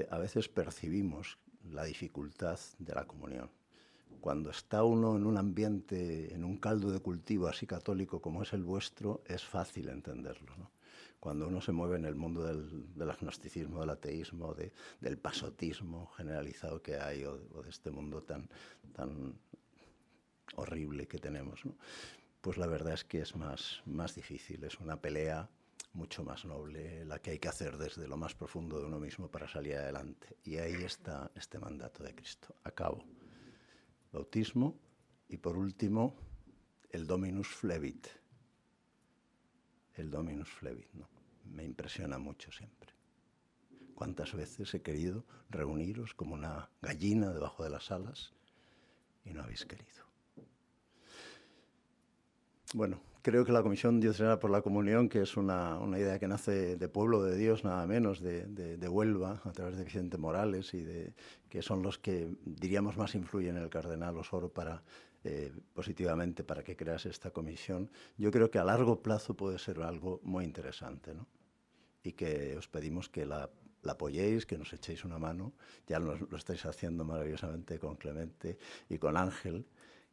a veces percibimos la dificultad de la comunión. Cuando está uno en un ambiente, en un caldo de cultivo así católico como es el vuestro, es fácil entenderlo, ¿no? Cuando uno se mueve en el mundo del agnosticismo, del ateísmo, del pasotismo generalizado que hay, o de este mundo tan horrible que tenemos, ¿no? Pues la verdad es que es más difícil, es una pelea mucho más noble la que hay que hacer desde lo más profundo de uno mismo para salir adelante. Y ahí está este mandato de Cristo. Acabo. Bautismo y, por último, el Dominus Flevit. El Dominus Flevit, ¿no? Me impresiona mucho siempre. ¿Cuántas veces he querido reuniros como una gallina debajo de las alas y no habéis querido? Bueno, creo que la Comisión Diocesana por la Comunión, que es una idea que nace de Pueblo de Dios, nada menos, de Huelva, a través de Vicente Morales, que son los que, diríamos, más influyen en el cardenal Osoro positivamente para que crease esta comisión. Yo creo que a largo plazo puede ser algo muy interesante, ¿no? Y que os pedimos que la apoyéis, que nos echéis una mano. Ya lo estáis haciendo maravillosamente con Clemente y con Ángel,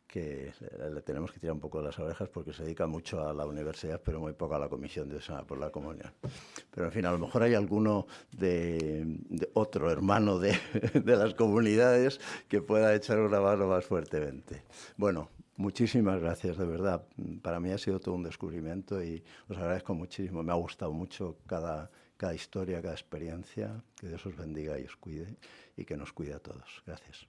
que le tenemos que tirar un poco de las orejas porque se dedica mucho a la universidad, pero muy poco a la Comisión Diocesana por la Comunión. Pero, en fin, a lo mejor hay alguno de otro hermano de las comunidades que pueda echar una mano más fuertemente. Bueno, muchísimas gracias, de verdad. Para mí ha sido todo un descubrimiento y os agradezco muchísimo. Me ha gustado mucho cada historia, cada experiencia. Que Dios os bendiga y os cuide y que nos cuide a todos. Gracias.